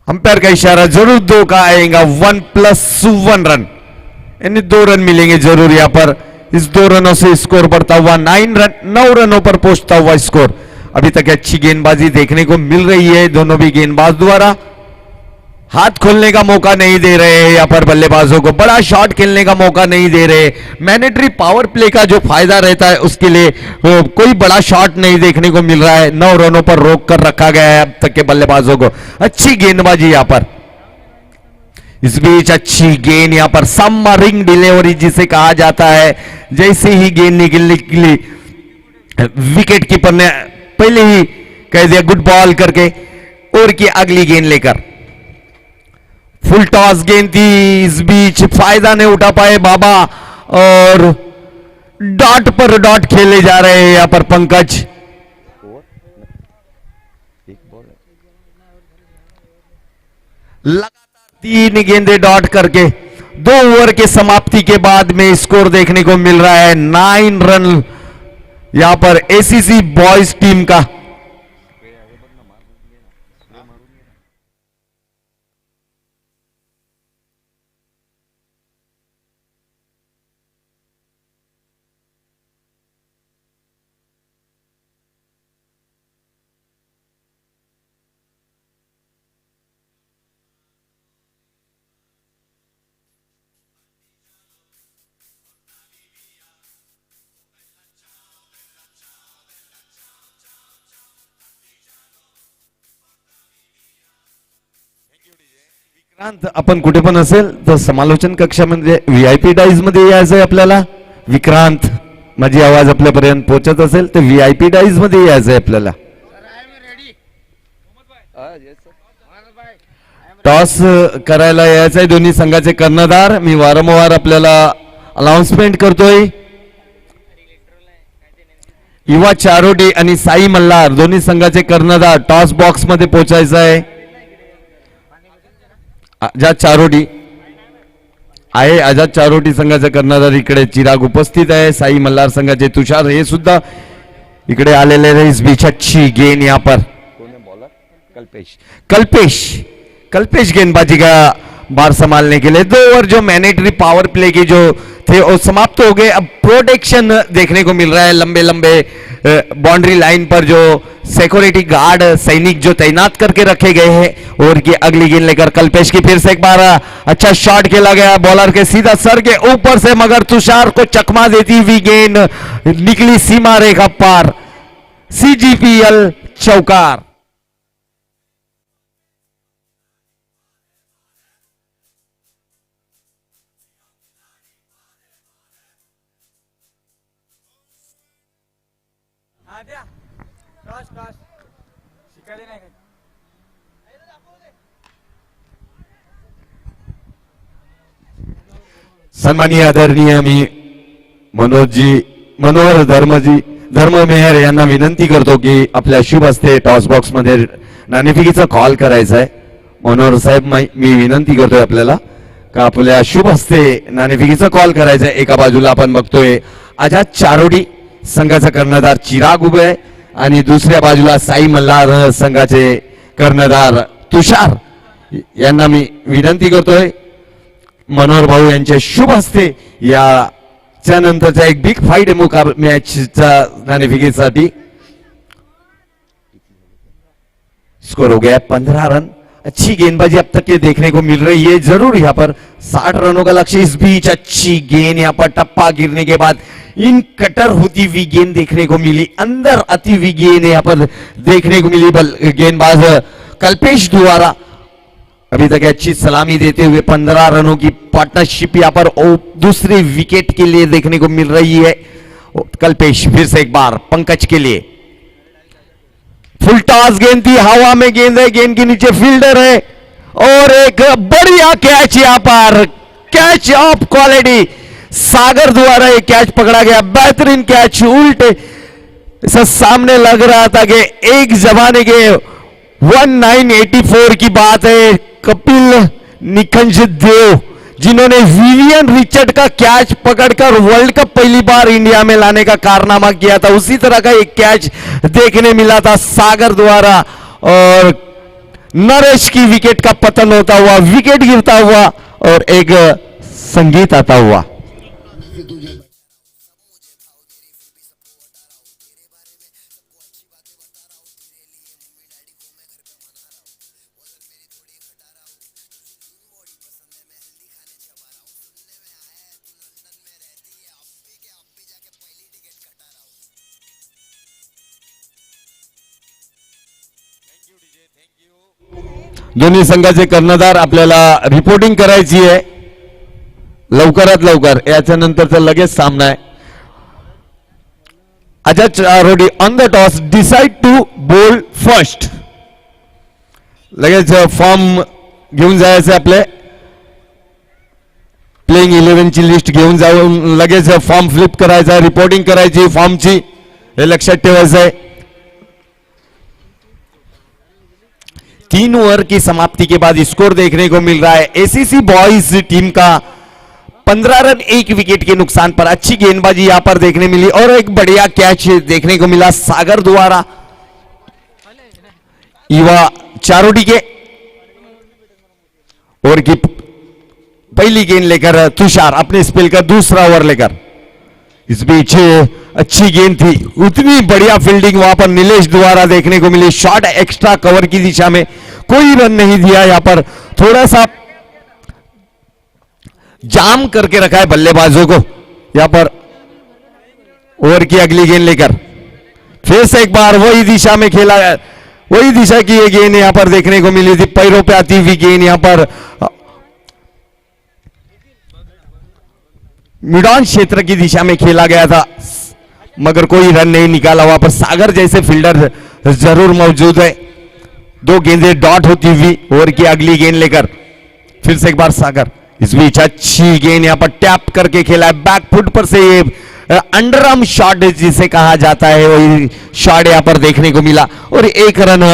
अंपायर का इशारा जरूर 2 का आएगा। 1+1 रन यानी 2 रन मिलेंगे जरूर यहाँ पर। इस 2 रनों से स्कोर बढ़ता हुआ 9 रनों पर पहुंचता हुआ स्कोर। अभी तक अच्छी गेंदबाजी देखने को मिल रही है दोनों भी गेंदबाज द्वारा। हाथ खोलने का मौका नहीं दे रहे हैं यहाँ पर बल्लेबाजों को, बड़ा शॉट खेलने का मौका नहीं दे रहे। मैंडेटरी पावर प्ले का जो फायदा रहता है उसके लिए कोई बड़ा शॉट नहीं देखने को मिल रहा है। 9 रनों पर रोक कर रखा गया है अब तक के बल्लेबाजों को। अच्छी गेंदबाजी यहाँ पर। इस बीच अच्छी गेंद यहाँ पर, सबमरीन डिलीवरी जिसे कहा जाता है। जैसे ही गेंद निकली विकेट कीपर ने पहले ही कह दिया गुड बॉल करके, और की अगली गेंद लेकर। फुल टॉस गेंद थी, इस बीच फायदा नहीं उठा पाए बाबा, और डॉट पर डॉट खेले जा रहे हैं यहां पर पंकज। लगातार 3 गेंदे डॉट करके 2 ओवर के समाप्ति के बाद में स्कोर देखने को मिल रहा है 9 रन यहां पर एसीसी बॉयज टीम का। विक्रांत, आपण कुठे पण असेल तर समालोचन कक्षामध्ये व्हीआयपी डाईज मध्ये यायचंय आपल्याला। विक्रांत, माझी आवाज आपल्यापर्यंत पोहोचत असेल तर व्हीआयपी डाईज मध्ये यायचंय आपल्याला। टॉस करायला यायचंय दोन्ही संघाचे कर्णधार। मी वारंवार आपल्याला अनाउन्समेंट करतोय। युवा चारोटी आणि साई मल्हार दोन्ही संघाचे कर्णधार टॉस बॉक्स मध्ये पोहोचायचं आहे। आजाद चारोटी आहे, आजाद चारोटी संघाचा कर्णधार इकडे चिराग उपस्थित आहे। साई मल्हार संघाचे तुषार हे सुद्धा इकडे आलेले आहे। इस बीच अच्छी गेंद यहाँ पर, कल्पेश गेंदबाजी का बार संभालने के लिए। 2 ओवर जो मैंडेटरी पावर प्ले के जो थे वो समाप्त हो गए। अब प्रोटेक्शन देखने को मिल रहा है, लंबे लंबे बाउंड्री लाइन पर जो सिक्योरिटी गार्ड सैनिक जो तैनात करके रखे गए हैं। और की अगली गेंद लेकर कल्पेश की फिर से एक बार अच्छा शॉट खेला गया बॉलर के सीधा सर के ऊपर से, मगर तुषार को चकमा देती हुई गेंद निकली सीमा रेखा पार। सीजीपीएल चौकार। सन्माननीय आदरणीय मी मनोहर धर्ममेहर यांना विनंती करतो की आपल्या शुभ हस्ते टॉस बॉक्स मध्ये नाणेफेकीचा कॉल करायचा आहे। मनोहर साहेब, मी विनंती करतोय आपल्याला का आपल्या शुभ हस्ते नाणेफेकीचा कॉल करायचा आहे। एका बाजूला आपण बघतोय आजाद चारोटी संघाचा कर्णधार चिराग उभे आहे आणि दुसऱ्या बाजूला साई मल्हार संघाचे कर्णधार तुषार यांना मी विनंती करतोय मनोहर भाऊ यांच्या शुभ हस्ते याच्या नंतरचा एक बिग फाइट मॅचचा नाणेफेकीसाठी। स्कोर हो गया 15 रन। अच्छी गेंदबाजी अब तक ये देखने को मिल रही है, जरूर यहाँ पर 60 रनों का लक्ष्य। इस बीच अच्छी गेंद यहाँ पर टप्पा गिरने के बाद इन कटर होती हुई गेंद देखने को मिली, अंदर आती हुई गेंद यहाँ पर देखने को मिली गेंदबाज कल्पेश द्वारा। अभी तक अच्छी सलामी देते हुए 15 रनों की पार्टनरशिप यहाँ पर दूसरे विकेट के लिए देखने को मिल रही है। कल्पेश फिर से एक बार पंकज के लिए। फुल टॉस गेंद थी, हवा में गेंद है, गेंद के नीचे फील्डर है और एक बढ़िया कैच यहाँ पर, कैच ऑफ क्वालिटी। सागर द्वारा ये कैच पकड़ा गया, बेहतरीन कैच। उल्टे ऐसा सामने लग रहा था कि एक जमाने के 1984 की बात है, कपिल निखंज देव जिन्होंने विवियन रिचर्ड का कैच पकड़कर वर्ल्ड कप पहली बार इंडिया में लाने का कारनामा किया था, उसी तरह का एक कैच देखने मिला था सागर द्वारा। और नरेश की विकेट का पतन होता हुआ, विकेट गिरता हुआ और एक संगीत आता हुआ। दोन्ही संघाचे कर्णधार आपल्याला रिपोर्टिंग करायची आहे लवकरात लवकर, याच्यानंतरचा लगेच सामना आहे। Ajay Charodi on the toss decide to bowl first. लगेच फॉर्म घेऊन जायचं आपले, प्लेइंग 11 ची लिस्ट घेऊन जाऊन लगेच फॉर्म फ्लिप करायचा, रिपोर्टिंग करायची फॉर्मची, हे लक्षात ठेवायचं आहे। 3 ओवर की समाप्ति के बाद स्कोर देखने को मिल रहा है एसीसी बॉयज टीम का 15 रन 1 विकेट के नुकसान पर। अच्छी गेंदबाजी यहां पर देखने मिली और एक बढ़िया कैच देखने को मिला सागर द्वारा युवा चारोडी के। ओवर की पहली गेंद लेकर तुषार अपने स्पेल का दूसरा ओवर लेकर, इस बीच अच्छी गेंद थी, उतनी बढ़िया फील्डिंग वहां पर नीलेश द्वारा देखने को मिली। शॉट एक्स्ट्रा कवर की दिशा में, कोई रन नहीं दिया यहां पर, थोड़ा सा जाम करके रखा है बल्लेबाजों को यहां पर। ओवर की अगली गेंद लेकर फिर से एक बार वही दिशा में खेला, वही दिशा की ये गेंद यहां पर देखने को मिली थी, पैरों पे आती हुई गेंद यहां पर मिडॉन क्षेत्र की दिशा में खेला गया था, मगर कोई रन नहीं निकाला। वहां पर सागर जैसे फील्डर जरूर मौजूद है। 2 गेंदें डॉट होती हुई ओवर की अगली गेंद लेकर फिर से एक बार सागर, इस बीच अच्छी गेंद यहां पर टैप करके खेला है, बैक फुट पर से ये अंडर आर्म शॉट जिसे कहा जाता है, वही शॉट यहां पर देखने को मिला और 1 रन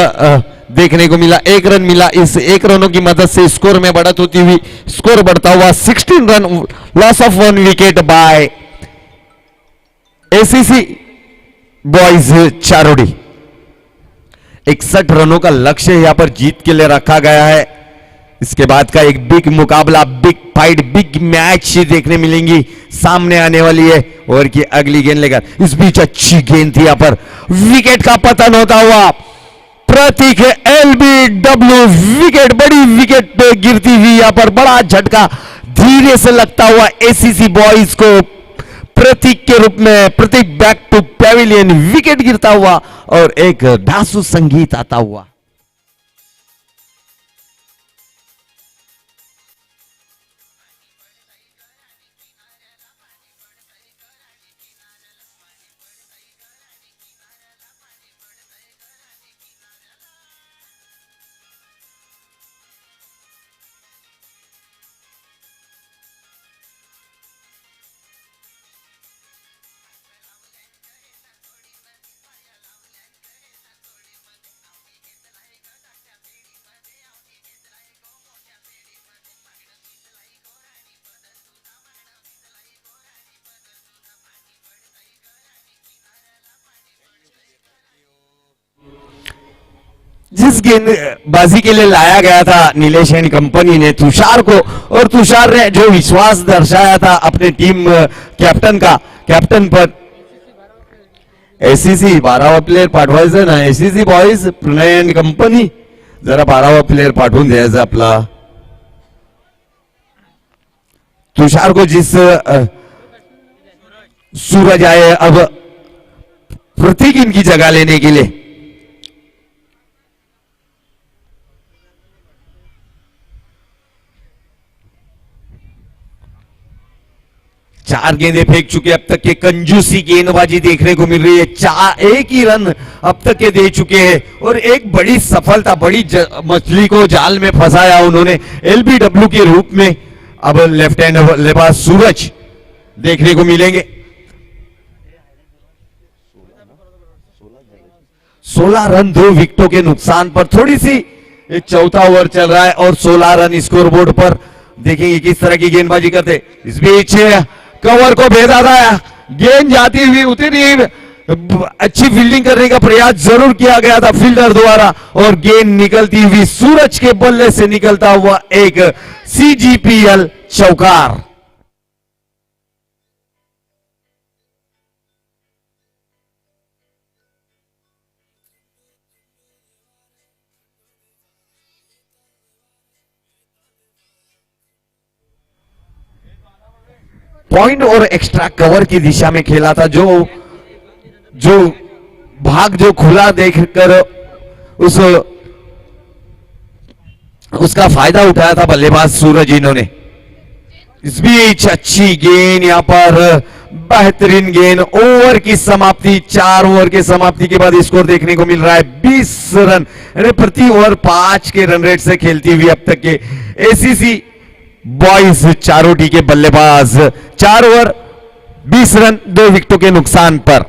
देखने को मिला, 1 रन मिला। इस 1 रनों की मदद से स्कोर में बढ़त होती हुई स्कोर बढ़ता हुआ 16 run, loss of 1 wicket by ACC boys Charodi. 61 रनों का लक्ष्य यहां पर जीत के लिए रखा गया है। इसके बाद का एक बिग मुकाबला, बिग फाइट, बिग मैच देखने मिलेंगी सामने आने वाली है। ओवर की अगली गेंद लेकर इस बीच अच्छी गेंद थी, यहां पर विकेट का पतन होता हुआ प्रतीक एलबीडब्ल्यू विकेट, बड़ी विकेट पे गिरती हुई यहां पर बड़ा झटका धीरे से लगता हुआ एसीसी बॉयज को प्रतीक के रूप में, प्रतीक बैक टू पैविलियन, विकेट गिरता हुआ और एक धांसू संगीत आता हुआ। जिस गेंदबाजी के लिए लाया गया था नीलेश एंड कंपनी ने तुषार को, और तुषार ने जो विश्वास दर्शाया था अपने टीम कैप्टन पर, एसीसी 12वा प्लेयर पाठवायचं ना, ACC boys Pranay and company जरा 12वा प्लेयर पाठवून द्यायचा आपला तुषार को। जिस सूरज आए अब प्रतीक इनकी जगह लेने के लिए। चार गेंदें फेंक चुके अब तक के, कंजूसी गेंदबाजी देखने को मिल रही है। 1 ही रन अब तक के दे चुके हैं और एक बड़ी सफलता, बड़ी मछली को जाल में फंसाया उन्होंने एलबीडब्ल्यू के रूप में। अब लेफ्ट हैंड बल्लेबाज सूरज देखने को मिलेंगे। 16 रन 2 विकेटों के नुकसान पर, थोड़ी सी एक चौथा ओवर चल रहा है और 16 रन स्कोरबोर्ड पर। देखेंगे किस तरह की गेंदबाजी करते। इस बीच कवर को भेदा था, गेंद जाती हुई उतनी अच्छी फील्डिंग करने का प्रयास जरूर किया गया था फील्डर द्वारा और गेंद निकलती हुई सूरज के बल्ले से निकलता हुआ एक सीजीपीएल चौकार। पॉइंट और एक्स्ट्रा कवर की दिशा में खेला था, जो भाग जो खुला देखकर उसका फायदा उठाया था बल्लेबाज सूरज। इन्होंने इस बीच अच्छी गेंद, यहां पर बेहतरीन गेंद। ओवर की समाप्ति, 4 ओवर के समाप्ति के बाद स्कोर देखने को मिल रहा है 20 रन, यानी प्रति ओवर 5 के रन रेट से खेलती हुई अब तक के एसीसी बॉयज चारोटी के बल्लेबाज 4 ओवर 20 रन 2 विकेटों के नुकसान पर।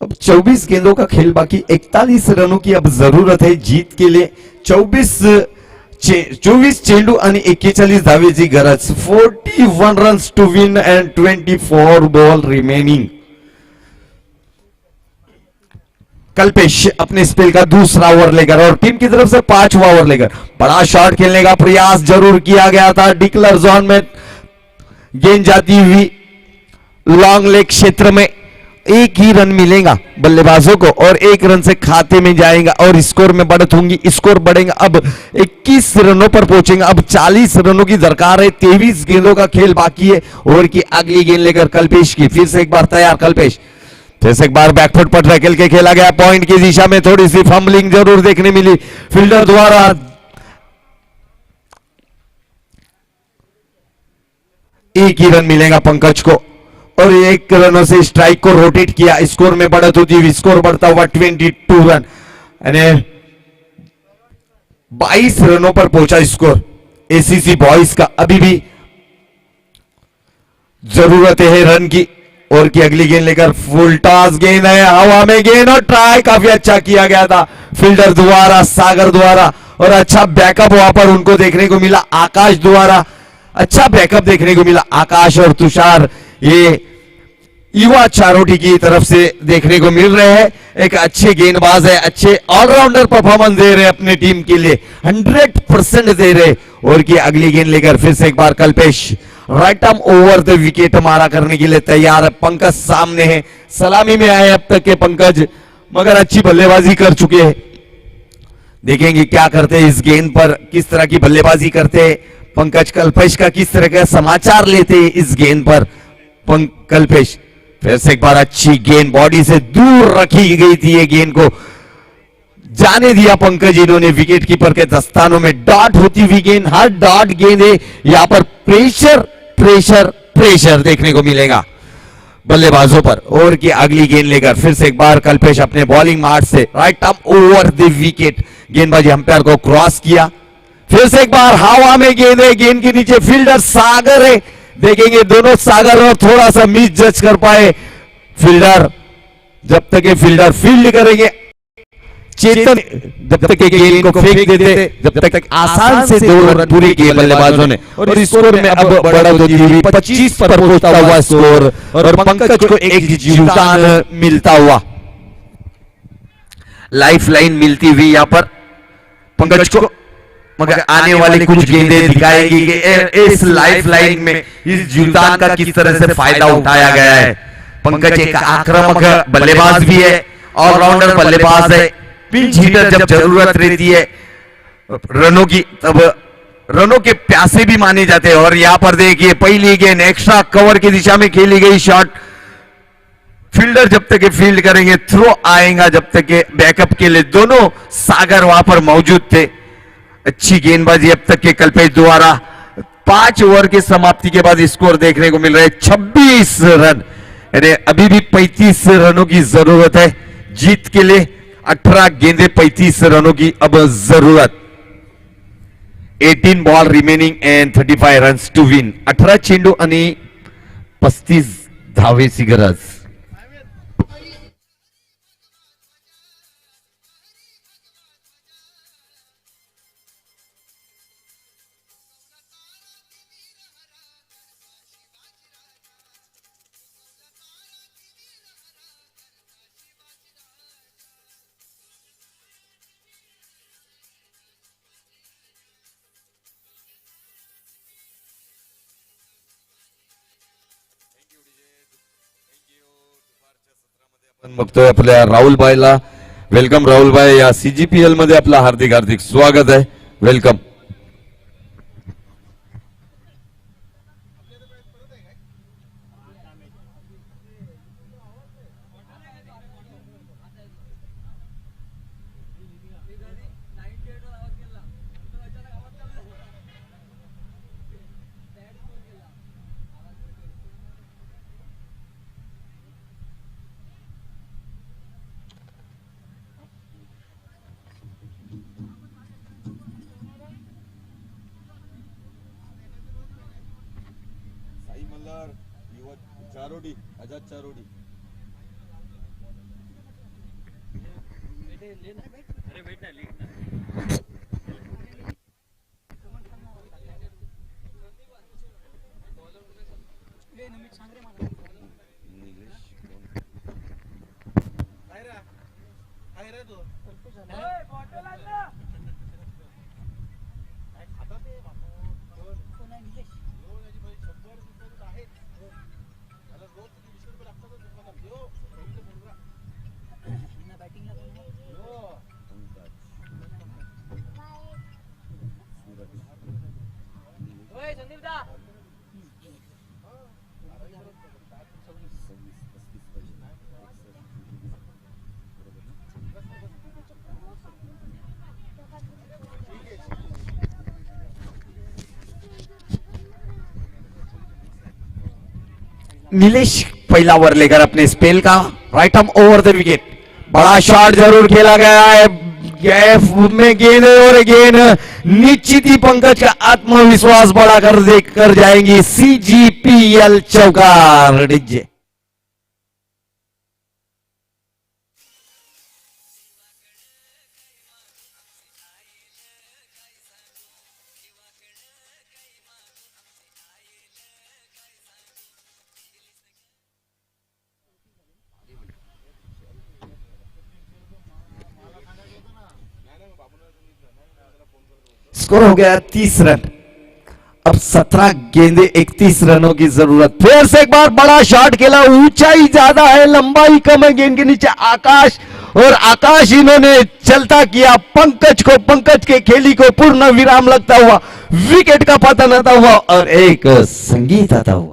अब 24 गेंदों का खेल बाकी, 41 रनों की अब जरूरत है जीत के लिए। 24 चेंडू आणि 41 धावेची गरज। 41 runs to win and 24 ball remaining. Kalpesh अपने स्पेल का दूसरा ओवर लेकर और टीम की तरफ से 5वां ओवर लेकर बड़ा शॉट खेलने का प्रयास जरूर किया गया था। डिक्लर जोन में गेंद जाती हुई लॉन्ग लेग क्षेत्र में, एक ही रन मिलेगा बल्लेबाजों को और 1 रन से खाते में जाएगा और स्कोर में बढ़त होंगी। स्कोर बढ़ेगा, अब 21 रनों पर पहुंचेगा। अब 40 रनों की दरकार है। 23 गेंदों का खेल बाकी है। ओवर की अगली गेंद लेकर कल्पेश की फिर से एक बार तैयार। कल्पेश फिर से एक बार बैकफुट पर धकेल के खेला गया। पॉइंट की दिशा में थोड़ी सी फंबलिंग जरूर देखने मिली फील्डर द्वारा। एक ही रन मिलेगा पंकज को और 1 रनों से स्ट्राइक को रोटेट किया। स्कोर में बढ़त होती हुई स्कोर बढ़ता हुआ 22 रन, यानी 22 रनों पर पहुंचा स्कोर एसीसी बॉयज का। अभी भी जरूरत है रन की। और की अगली गेंद लेकर फुल टॉस गेंद है, हवा में गेंद और ट्राई काफी अच्छा किया गया था फील्डर द्वारा, सागर द्वारा। और अच्छा बैकअप वहां पर उनको देखने को मिला आकाश द्वारा। अच्छा बैकअप देखने को मिला आकाश और तुषार, ये युवा चारोटी की तरफ से देखने को मिल रहे हैं। एक अच्छे गेंदबाज है, अच्छे ऑलराउंडर परफॉर्मेंस दे रहे हैं अपने टीम के लिए, 100% दे रहे। और की अगली गेंद लेकर फिर से एक बार Kalpesh right arm over the wicket मारा करने के लिए तैयार है। पंकज सामने है, सलामी में आए अब तक के पंकज, मगर अच्छी बल्लेबाजी कर चुके हैं। देखेंगे क्या करते हैं इस गेंद पर, किस तरह की बल्लेबाजी करते हैं पंकज। कल्पेश का किस तरह का समाचार लेते हैं इस गेंद पर कल्पेश। फिर से एक बार अच्छी गेंद, बॉडी से दूर रखी गई थी ये गेंद को जाने दिया पंकज। इन्होंने विकेट कीपर के दस्तानों में डॉट होती हुई गेंद, हर डॉट गेंद है। यहां पर प्रेशर प्रेशर प्रेशर देखने को मिलेगा बल्लेबाजों पर। ओवर की अगली गेंद लेकर फिर से एक बार कल्पेश अपने बॉलिंग मार्ग से right arm over the wicket, गेंदबाजी अंपायर को क्रॉस किया। फिर से एक बार हवा में गेंद है, गेंद के नीचे फील्डर सागर है। देखेंगे दोनों सागर और थोड़ा सा मिस जज कर पाए फील्डर। जब तक ये फील्डर फील्ड करेंगे, चेतन जब तक गेंद को फेंक देते, जब तक आसान से 2 रन पूरी किए बल्लेबाजों ने। और स्कोर में अब बढ़त होती हुई 25 पर पहुंचता हुआ स्कोर और पंकज को एक जीवदान मिलता हुआ, लाइफ लाइन मिलती हुई यहां पर पंकज को। मगर आने वाली कुछ गेंदें दिखाएगी कि इस लाइफ लाइन में इस जीवदान का किस तरह से फायदा उठाया गया है। पंकज एक आक्रामक बल्लेबाज भी है, ऑलराउंडर बल्लेबाज है। पिंच हिटर जब जरूरत रहती है रनों की, तब रनों के प्यासे भी माने जाते हैं। और यहां पर देखिए पहली गेंद एक्स्ट्रा कवर की दिशा में खेली गई शॉट। फील्डर जब तक फील्ड करेंगे, थ्रो आएगा जब तक बैकअप के लिए। दोनों सागर वहां पर मौजूद थे। अच्छी गेंदबाजी अब तक के कल्पेश द्वारा। 5 ओवर की समाप्ति के बाद स्कोर देखने को मिल रहा है 26 रन, यानी अभी भी 35 रनों की जरूरत है जीत के लिए। 18 गेंदे 35 रनों की अब जरूरत। 18 ball remaining and 35 runs to win. 18 चेंडू आणि 35 धावेची गरज। आपण बघतोय आपल्या राहुलबाईला. वेलकम राहुलबाई, या CGPL मध्ये आपलं हार्दिक हार्दिक स्वागत आहे. वेलकम. साई मल्हार, युवा चारोडी, आजाद चारोडी. नीलेश पहला ओवर लेकर अपने स्पेल का right arm over the wicket. बड़ा शॉट जरूर खेला गया है, गैप में गेंद और गेंद निश्चित ही पंकज का आत्मविश्वास बढ़ा कर देकर जाएंगी. CGPL चौकार. डीजे स्कोर हो गया 30 रन. अब 17 गेंदे 31 रनों की जरूरत. फिर से एक बार बड़ा शॉट खेला, ऊंचाई ज्यादा है, लंबाई कम है गेंद के नीचे. आकाश और आकाश इन्होंने चलता किया पंकज को, पंकज के खेली को पूर्ण विराम लगता हुआ, विकेट का पतन आता हुआ और एक संगीत आता हुआ.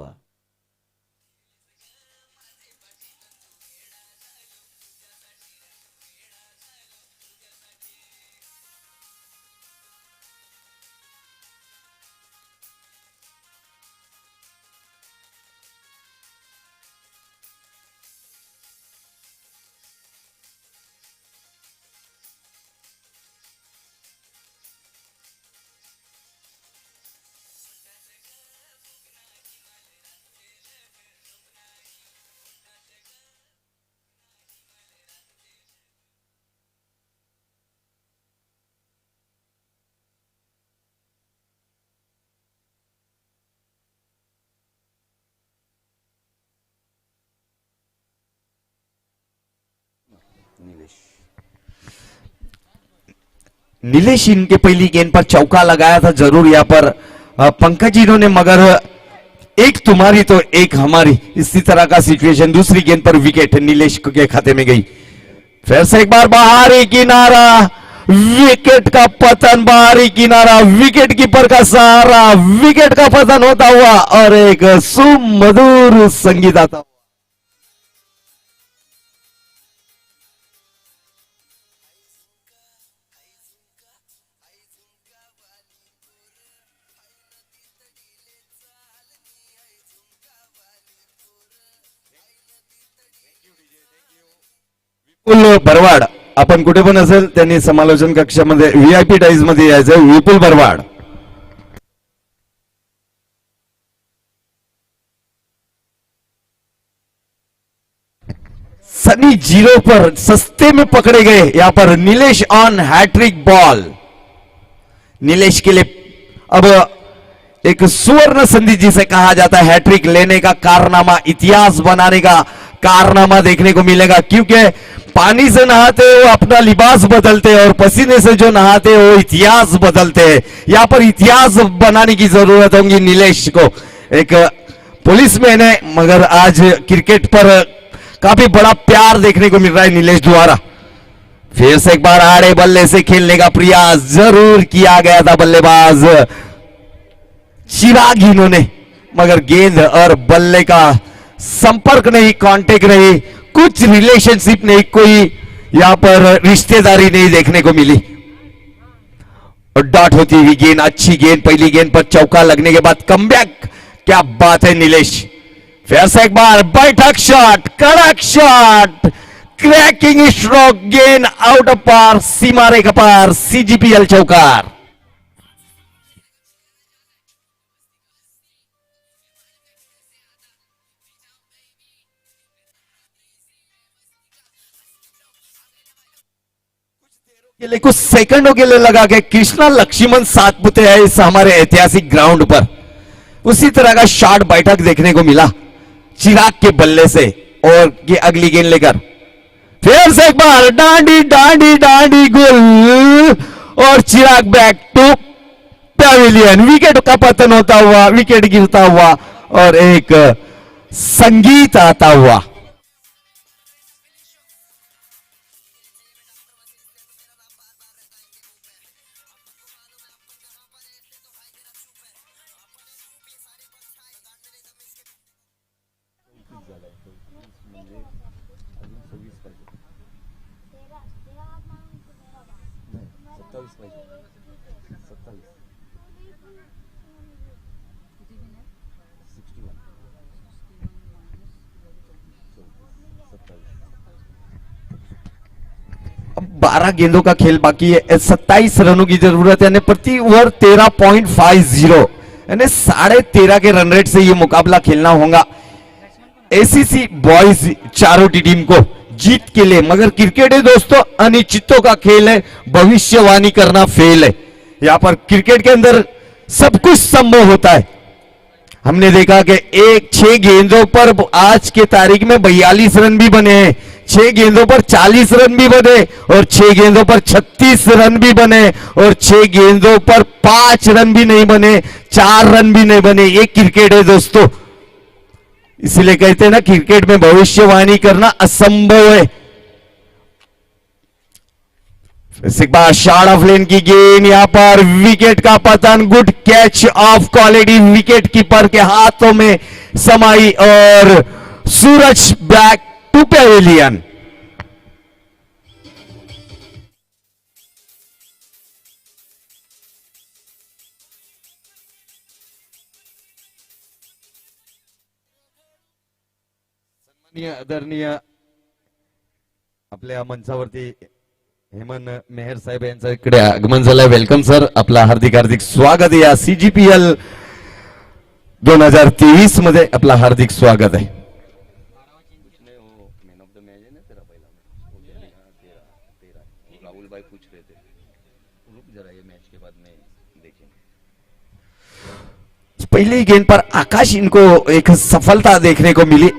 नीलेश इनके पहली गेंद पर चौका लगाया था जरूर यहाँ पर पंकज इन्होंने, मगर एक तुम्हारी तो एक हमारी, इसी तरह का सिचुएशन. दूसरी गेंद पर विकेट नीलेश के खाते में गई. फिर से एक बार बाहरी किनारा, विकेट का पतन, बाहरी किनारा, विकेट कीपर का सहारा, विकेट का पतन होता हुआ और एक सुमधुर संगीत आता हुआ. विपुल भरवाड, आपण कुठे पण असेल त्यांनी समालोचन कक्षामध्ये VIP टाईज मध्ये यायचं. विपुल भरवाड. सनी जीरो पर सस्ते में पकड़े गए यहां पर Nilesh on hat trick ball. Nilesh के लिए अब एक सुवर्ण संधि जिसे कहा जाता है, हैट्रिक लेने का कारनामा, इतिहास बनाने का कारनामा देखने को मिलेगा. क्योंकि पानी से नहाते हो अपना लिबास बदलते और पसीने से जो नहाते हो इतिहास बदलते हैं. यहां पर इतिहास बनाने की जरूरत होगी नीलेश को. एक पुलिसमैन है मगर आज क्रिकेट पर काफी बड़ा प्यार देखने को मिल रहा है नीलेश द्वारा। फिर से एक बार आड़े बल्ले से खेलने का प्रयास जरूर किया गया था बल्लेबाज चिराग इन्होंने, मगर गेंद और बल्ले का संपर्क नहीं, कांटेक्ट नहीं, कुछ रिलेशनशिप नहीं, कोई यहां पर रिश्तेदारी नहीं देखने को मिली। और डॉट होती हुई गेंद, अच्छी गेंद, पहली गेंद पर चौका लगने के बाद कमबैक, क्या बात है नीलेश। फिर से एक बार बैठक शॉट, कड़क शॉट, क्रैकिंग स्ट्रोक, गेंद आउट ऑफ पार, सीमा रेखा पार, सीजीपीएल चौकार। के लिए कुछ सेकंडों के लिए लगा के कृष्णा लक्ष्मण सातपुते है इस हमारे ऐतिहासिक ग्राउंड पर, उसी तरह का शॉट बैठक देखने को मिला चिराग के बल्ले से। और ये अगली गेंद लेकर फिर से एक बार डांडी डांडी डांडी गोल, और चिराग बैक टू पैविलियन। विकेट का पतन होता हुआ, विकेट गिरता हुआ और एक संगीत आता हुआ। म्हणजे अजून 26 पाहिजे. नाही 27 पाहिजे. 27 61 अब 12 गेंदों का खेल बाकी है, 27 रनों की जरूरत है, यानी प्रति ओवर 13.50, यानी 13.5 के रन रेट से यह मुकाबला खेलना होगा एसीसी बॉयज चारों टीम को जीत के लिए। मगर क्रिकेट है दोस्तों, अनिश्चितों का खेल है, भविष्यवाणी करना फेल है। यहां पर क्रिकेट के अंदर सब कुछ संभव होता है। हमने देखा कि 6 गेंदों पर आज के तारीख में 42 रन भी बने हैं, 6 गेंदों पर 40 रन भी बने, और 6 गेंदों पर 36 रन भी बने, और 6 गेंदों पर 5 रन भी नहीं बने, 4 रन भी नहीं बने। ये क्रिकेट है दोस्तों, इसलिए कहते हैं ना क्रिकेट में भविष्यवाणी करना असंभव है। शॉट ऑफ लेन की गेंद, यहां पर विकेट का पतन, good catch of quality, wicket keeper के हाथों में समाई, और सूरज बैक टू पैविलियन। आदरणीय आपल्या मंचावरती हेमंत मेहर साहेब यांचं इकडे आगमन झालंय. वेलकम सर, आपला हार्दिक हार्दिक स्वागत आहे. या सीजीपीएल 2023 मध्ये आपला हार्दिक स्वागत आहे. कुछ नहीं, वो मैन ऑफ द मैच है ना तेरा पहला मैच, वो कह रहे हैं तेरा तेरा राहुल भाई पूछ रहे थे. रुक जरा, ये मैच के बाद में देखेंगे. पहली गेंद पर आकाश इनको एक सफलता देखने को मिली.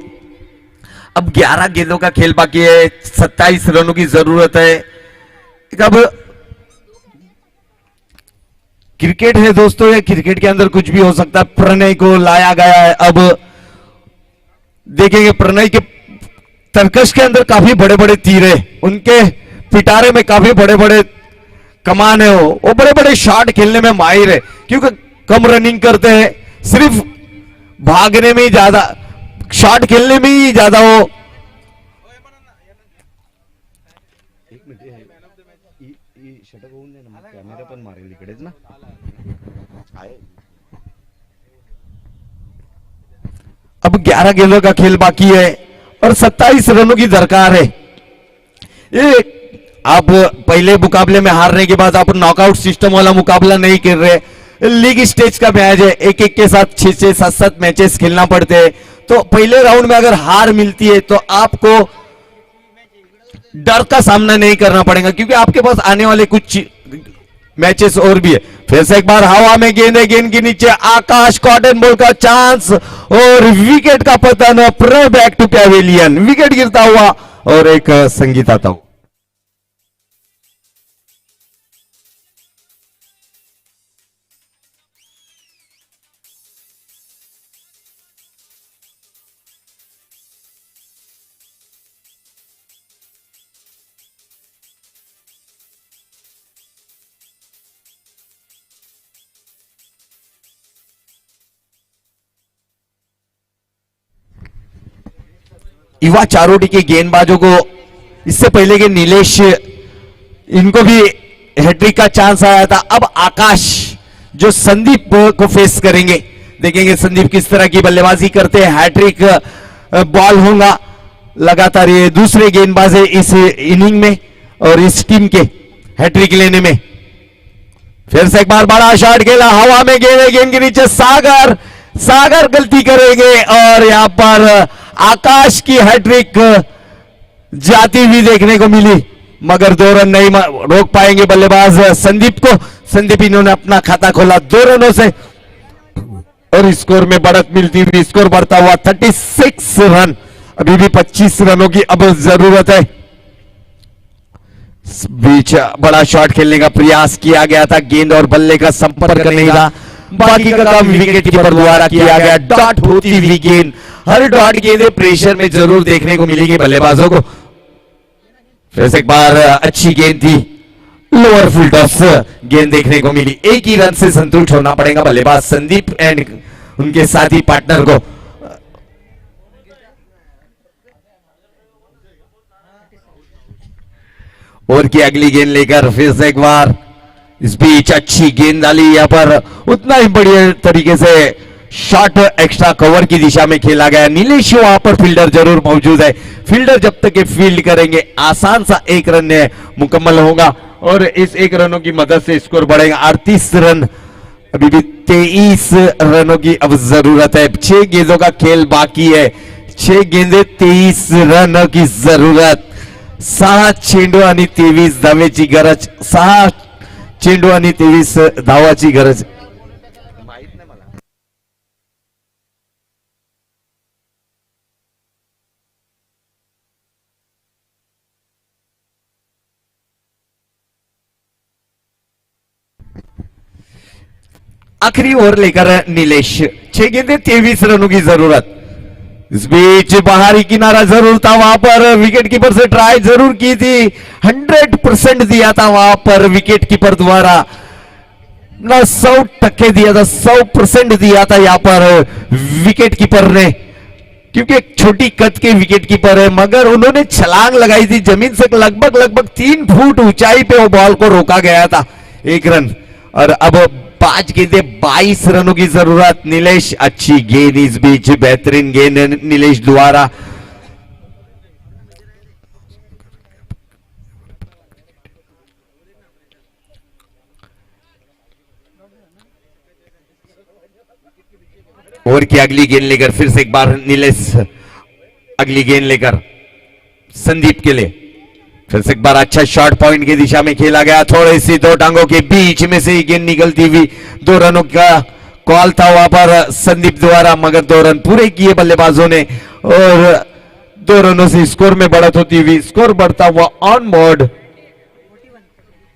अब 11 गेंदों का खेल बाकी है, 27 रनों की जरूरत है. अब क्रिकेट है दोस्तों, ये क्रिकेट के अंदर कुछ भी हो सकता है. प्रणय को लाया गया है. अब देखेंगे प्रणय के तरकश के अंदर काफी बड़े बड़े तीर है, उनके पिटारे में काफी बड़े बड़े कमान है. वो बड़े बड़े शॉट खेलने में माहिर है, क्योंकि कम रनिंग करते हैं, सिर्फ भागने में ही ज्यादा, शॉट खेलने में ही ज्यादा वो. एक मिनिट, ही षटक होऊन दे ना, मग कॅमेरा पण मारेल इकडेच ना आहे. अब 11 गेंदों का खेल बाकी है और 27 रनों की दरकार है. ये आप पहले मुकाबले में हारने के बाद आप नॉकआउट सिस्टम वाला मुकाबला नहीं कर रहे, लीग स्टेज का मैच है, एक एक के साथ 6-6, 7-7 मैचेस खेलना पड़ते हैं. तो पहले राउंड में अगर हार मिलती है तो आपको डर का सामना नहीं करना पड़ेगा, क्योंकि आपके पास आने वाले कुछ मैचेस और भी है. फिर से एक बार हवा में गेंद है, गेंद के नीचे आकाश, कॉटन बॉल का चांस और विकेट का पतन, प्रो बैक टू पैविलियन. विकेट गिरता हुआ और एक संगीत आता हुआ. युवा चारोटी के गेंदबाजों को इससे पहले के नीलेश इनको भी हैट्रिक का चांस आया था। अब आकाश जो संदीप को फेस करेंगे, देखेंगे संदीप किस तरह की बल्लेबाजी करते हैं। हैट्रिक बॉल होगा लगातार, ये दूसरे गेंदबाज है इस इनिंग में और इस टीम के हैट्रिक लेने में। फिर से एक बार बड़ा शॉट खेला, हवा में गेंद के नीचे सागर गलती करेंगे और यहां पर आकाश की हैट्रिक जाती हुई देखने को मिली, मगर 2 रन नहीं रोक पाएंगे बल्लेबाज संदीप को। संदीप इन्होंने अपना खाता खोला 2 रनों से और स्कोर में बढ़त मिलती हुई स्कोर बढ़ता हुआ 36 रन। अभी भी 25 रनों की अब जरूरत है। बीच बड़ा शॉट खेलने का प्रयास किया गया था, गेंद और बल्ले का संपर्क नहीं था। बाकी का काम विकेट कीपर द्वारा किया गया। डॉट होती हुई गेंद, हर डॉट गेंद प्रेशर में जरूर देखने को मिलेगी बल्लेबाजों को। फिर से एक बार अच्छी गेंद थी, लोअर फुल टॉस गेंद देखने को मिली। एक ही रन से संतुष्ट होना पड़ेगा बल्लेबाज संदीप एंड उनके साथी पार्टनर को। और की अगली गेंद लेकर फिर से एक बार इस बीच अच्छी गेंद डाली, यहां पर उतना ही बढ़िया तरीके से शॉट एक्स्ट्रा कवर की दिशा में खेला गया। नीलेश वहां पर फील्डर जरूर मौजूद है, फील्डर जब तक ये फील्ड करेंगे आसान सा 1 रन मुकम्मल होगा और इस 1 रनों की मदद से स्कोर बढ़ेगा 38 रन। अभी भी 23 रनों की अब जरूरत है। 6 गेंदों का खेल बाकी है, 6 गेंदे 23 रन की जरूरत। 6 चेंडू आणि 23 धावेची गरज, 6 चेंडू आणि 23 धावाची गरज। माहित नाही मला. आखिरी ओवर लेकर नीलेश, 6 गेंदे 23 रनों की जरूरत। इस बीच बाहरी किनारा जरूर था, वहां पर विकेट कीपर से ट्राई जरूर की थी, 100% दिया था वहां पर विकेट कीपर द्वारा, ना 100% दिया था, 100% दिया था यहां पर विकेट कीपर ने, क्योंकि एक छोटी कद के विकेट कीपर है, मगर उन्होंने छलांग लगाई थी जमीन से लगभग 3 फुट ऊंचाई पे वो बॉल को रोका गया था। 1 रन और अब 5 गेंदे 22 रनों की जरूरत। नीलेश अच्छी गेंद, इस बीच बेहतरीन गेंद नीलेश द्वारा। ओवर की अगली गेंद लेकर फिर से एक बार नीलेश, अगली गेंद लेकर संदीप के लिए फिर से एक बार अच्छा शॉट पॉइंट की दिशा में खेला गया, थोड़ी सी 2 टांगों के बीच में से ही गेंद निकलती हुई। 2 रनों का कॉल था वहां पर संदीप द्वारा, मगर 2 रन पूरे किए बल्लेबाजों ने और 2 रनों से स्कोर में बढ़त होती हुई स्कोर बढ़ता हुआ ऑन बोर्ड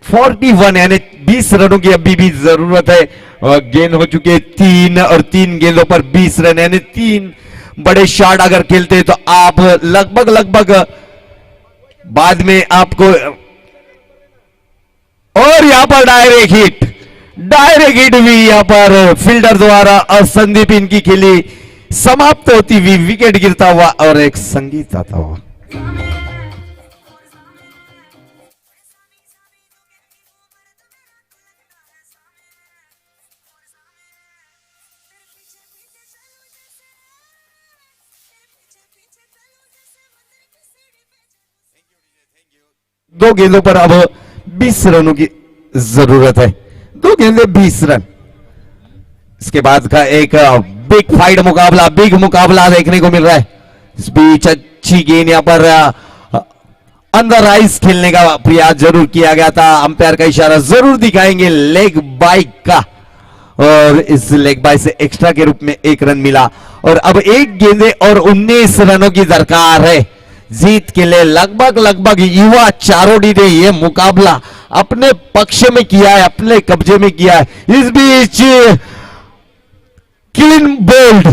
41, यानी 20 रनों की अभी भी जरूरत है। गेंद हो चुके 3 और 3 गेंदों पर 20 रन, यानी 3 बड़े शॉट अगर खेलते तो आप लगभग बाद में आपको, और यहां पर डायरेक्ट हिट भी यहां पर फील्डर द्वारा और संदीप इनकी खेली समाप्त होती हुई, विकेट गिरता हुआ और एक संगीत आता हुआ। दो गेंदों पर अब 20 रनों की जरूरत है, 2 गेंदे 20 रन। इसके बाद का एक बिग फाइट मुकाबला, बिग मुकाबला देखने को मिल रहा है। इस बीच अच्छी गेंद यहां पर अंदर आइस खेलने का प्रयास जरूर किया गया था, अंपायर का इशारा जरूर दिखाएंगे लेग बाइक का, और इस लेग बाइक से एक्स्ट्रा के रूप में 1 रन मिला और अब 1 गेंदे और 19 रनों की दरकार है जीत के लिए। लगभग युवा चारोडी ने यह मुकाबला अपने पक्ष में किया है, अपने कब्जे में किया है। इस बीच क्लीन बोल्ड,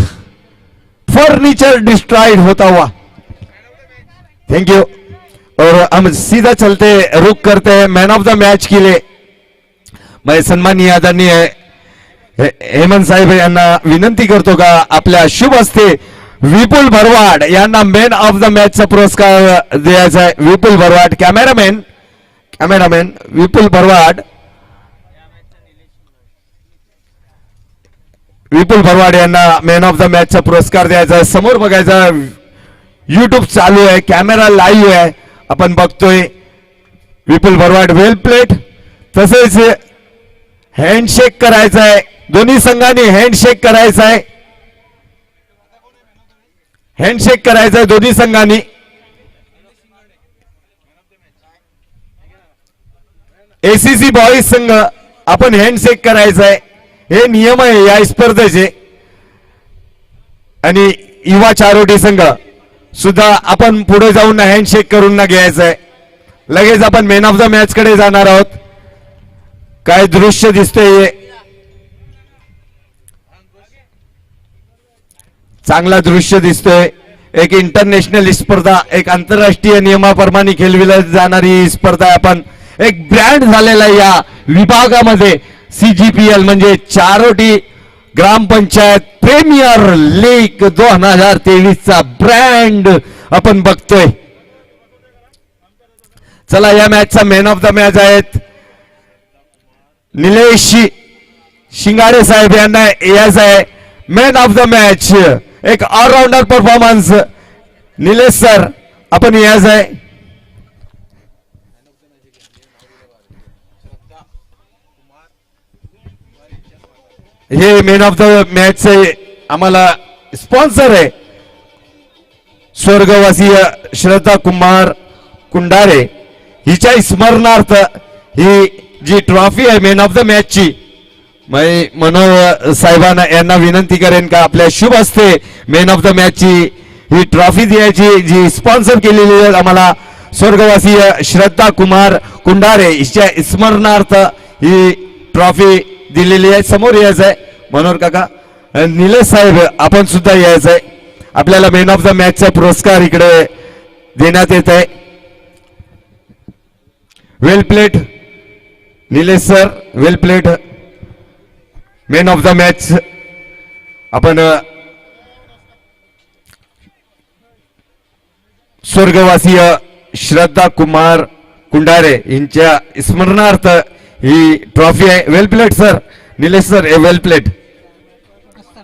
फर्नीचर डिस्ट्रॉयड होता हुआ, थैंक यू। और हम सीधा चलते रुक करते हैं मैन ऑफ द मैच के लिए। मैं सन्माननीय आदरणीय हेमंत साहेब यांना विनंती करतो का आपल्या शुभ हस्ते विपुल भरवाड यांना मॅन ऑफ द मॅचचा पुरस्कार द्यायचा आहे. विपुल भरवाड कॅमेरामॅन विपुल भरवाड यांना मॅन ऑफ द मॅचचा पुरस्कार द्यायचा आहे. समोर बघायचा युट्यूब चालू आहे, कॅमेरा लाईव्ह आहे, आपण बघतोय. विपुल भरवाड वेल प्लेट. तसेच हँडशेक करायचा आहे, दोन्ही संघांनी हँडशेक करायचा आहे. हँडशेक करायचा आहे दोन्ही संघांनी. एसीसी बॉईज संघ आपण हँडशेक करायचा आहे, हे नियम आहे या स्पर्धेचे. आणि युवा चारोटी संघ सुद्धा आपण पुढे जाऊन हँडशेक करून ना घ्यायचं आहे. लगेच आपण मॅन ऑफ द मॅच कडे जाणार आहोत. काय दृश्य दिसतंय, चांगला दृश्य दिसतोय. एक इंटरनॅशनल स्पर्धा, एक आंतरराष्ट्रीय नियमाप्रमाणे खेळविली जाणारी स्पर्धा. आपण एक ब्रँड झालेला या विभागामध्ये CGPL म्हणजे चारोटी ग्रामपंचायत प्रीमियर लीग 2023 चा ब्रँड आपण बघतोय. चला, या मॅचचा मॅन ऑफ द मॅच आहेत निलेश शिंगाडे साहेब यांना यायचं आहे मॅन ऑफ द मॅच. एक ऑलराऊंडर परफॉर्मन्स निलेश सर आपण यायचं आहे. हे मॅन ऑफ द मॅच आम्हाला स्पॉन्सर आहे स्वर्गवासीय श्रद्धा कुमार कुंडारे. हिच्या स्मरणार्थ ही जी ट्रॉफी आहे मॅन ऑफ द मॅचची, मनोहर साहेबांना यांना विनंती करेन का आपल्या शुभ हस्ते मॅन ऑफ द मॅचची ही ट्रॉफी द्यायची, जी स्पॉन्सर केलेली आहे आम्हाला स्वर्गवासीय श्रद्धा कुमार कुंडारे हिच्या स्मरणार्थ ही ट्रॉफी दिलेली आहे. समोर यायचं आहे मनोहर काका, निलेश साहेब आपण सुद्धा यायचं आहे. आपल्याला मॅन ऑफ द मॅचचा पुरस्कार इकडे देण्यात येत आहे. Well plate Nilesh sir, well plate. Man of the match आपण स्वर्गवासीय श्रद्धा कुमार कुंडारे यांच्या स्मरणार्थ ही ट्रॉफी आहे. Well plate sir, Nilesh sir, well plate.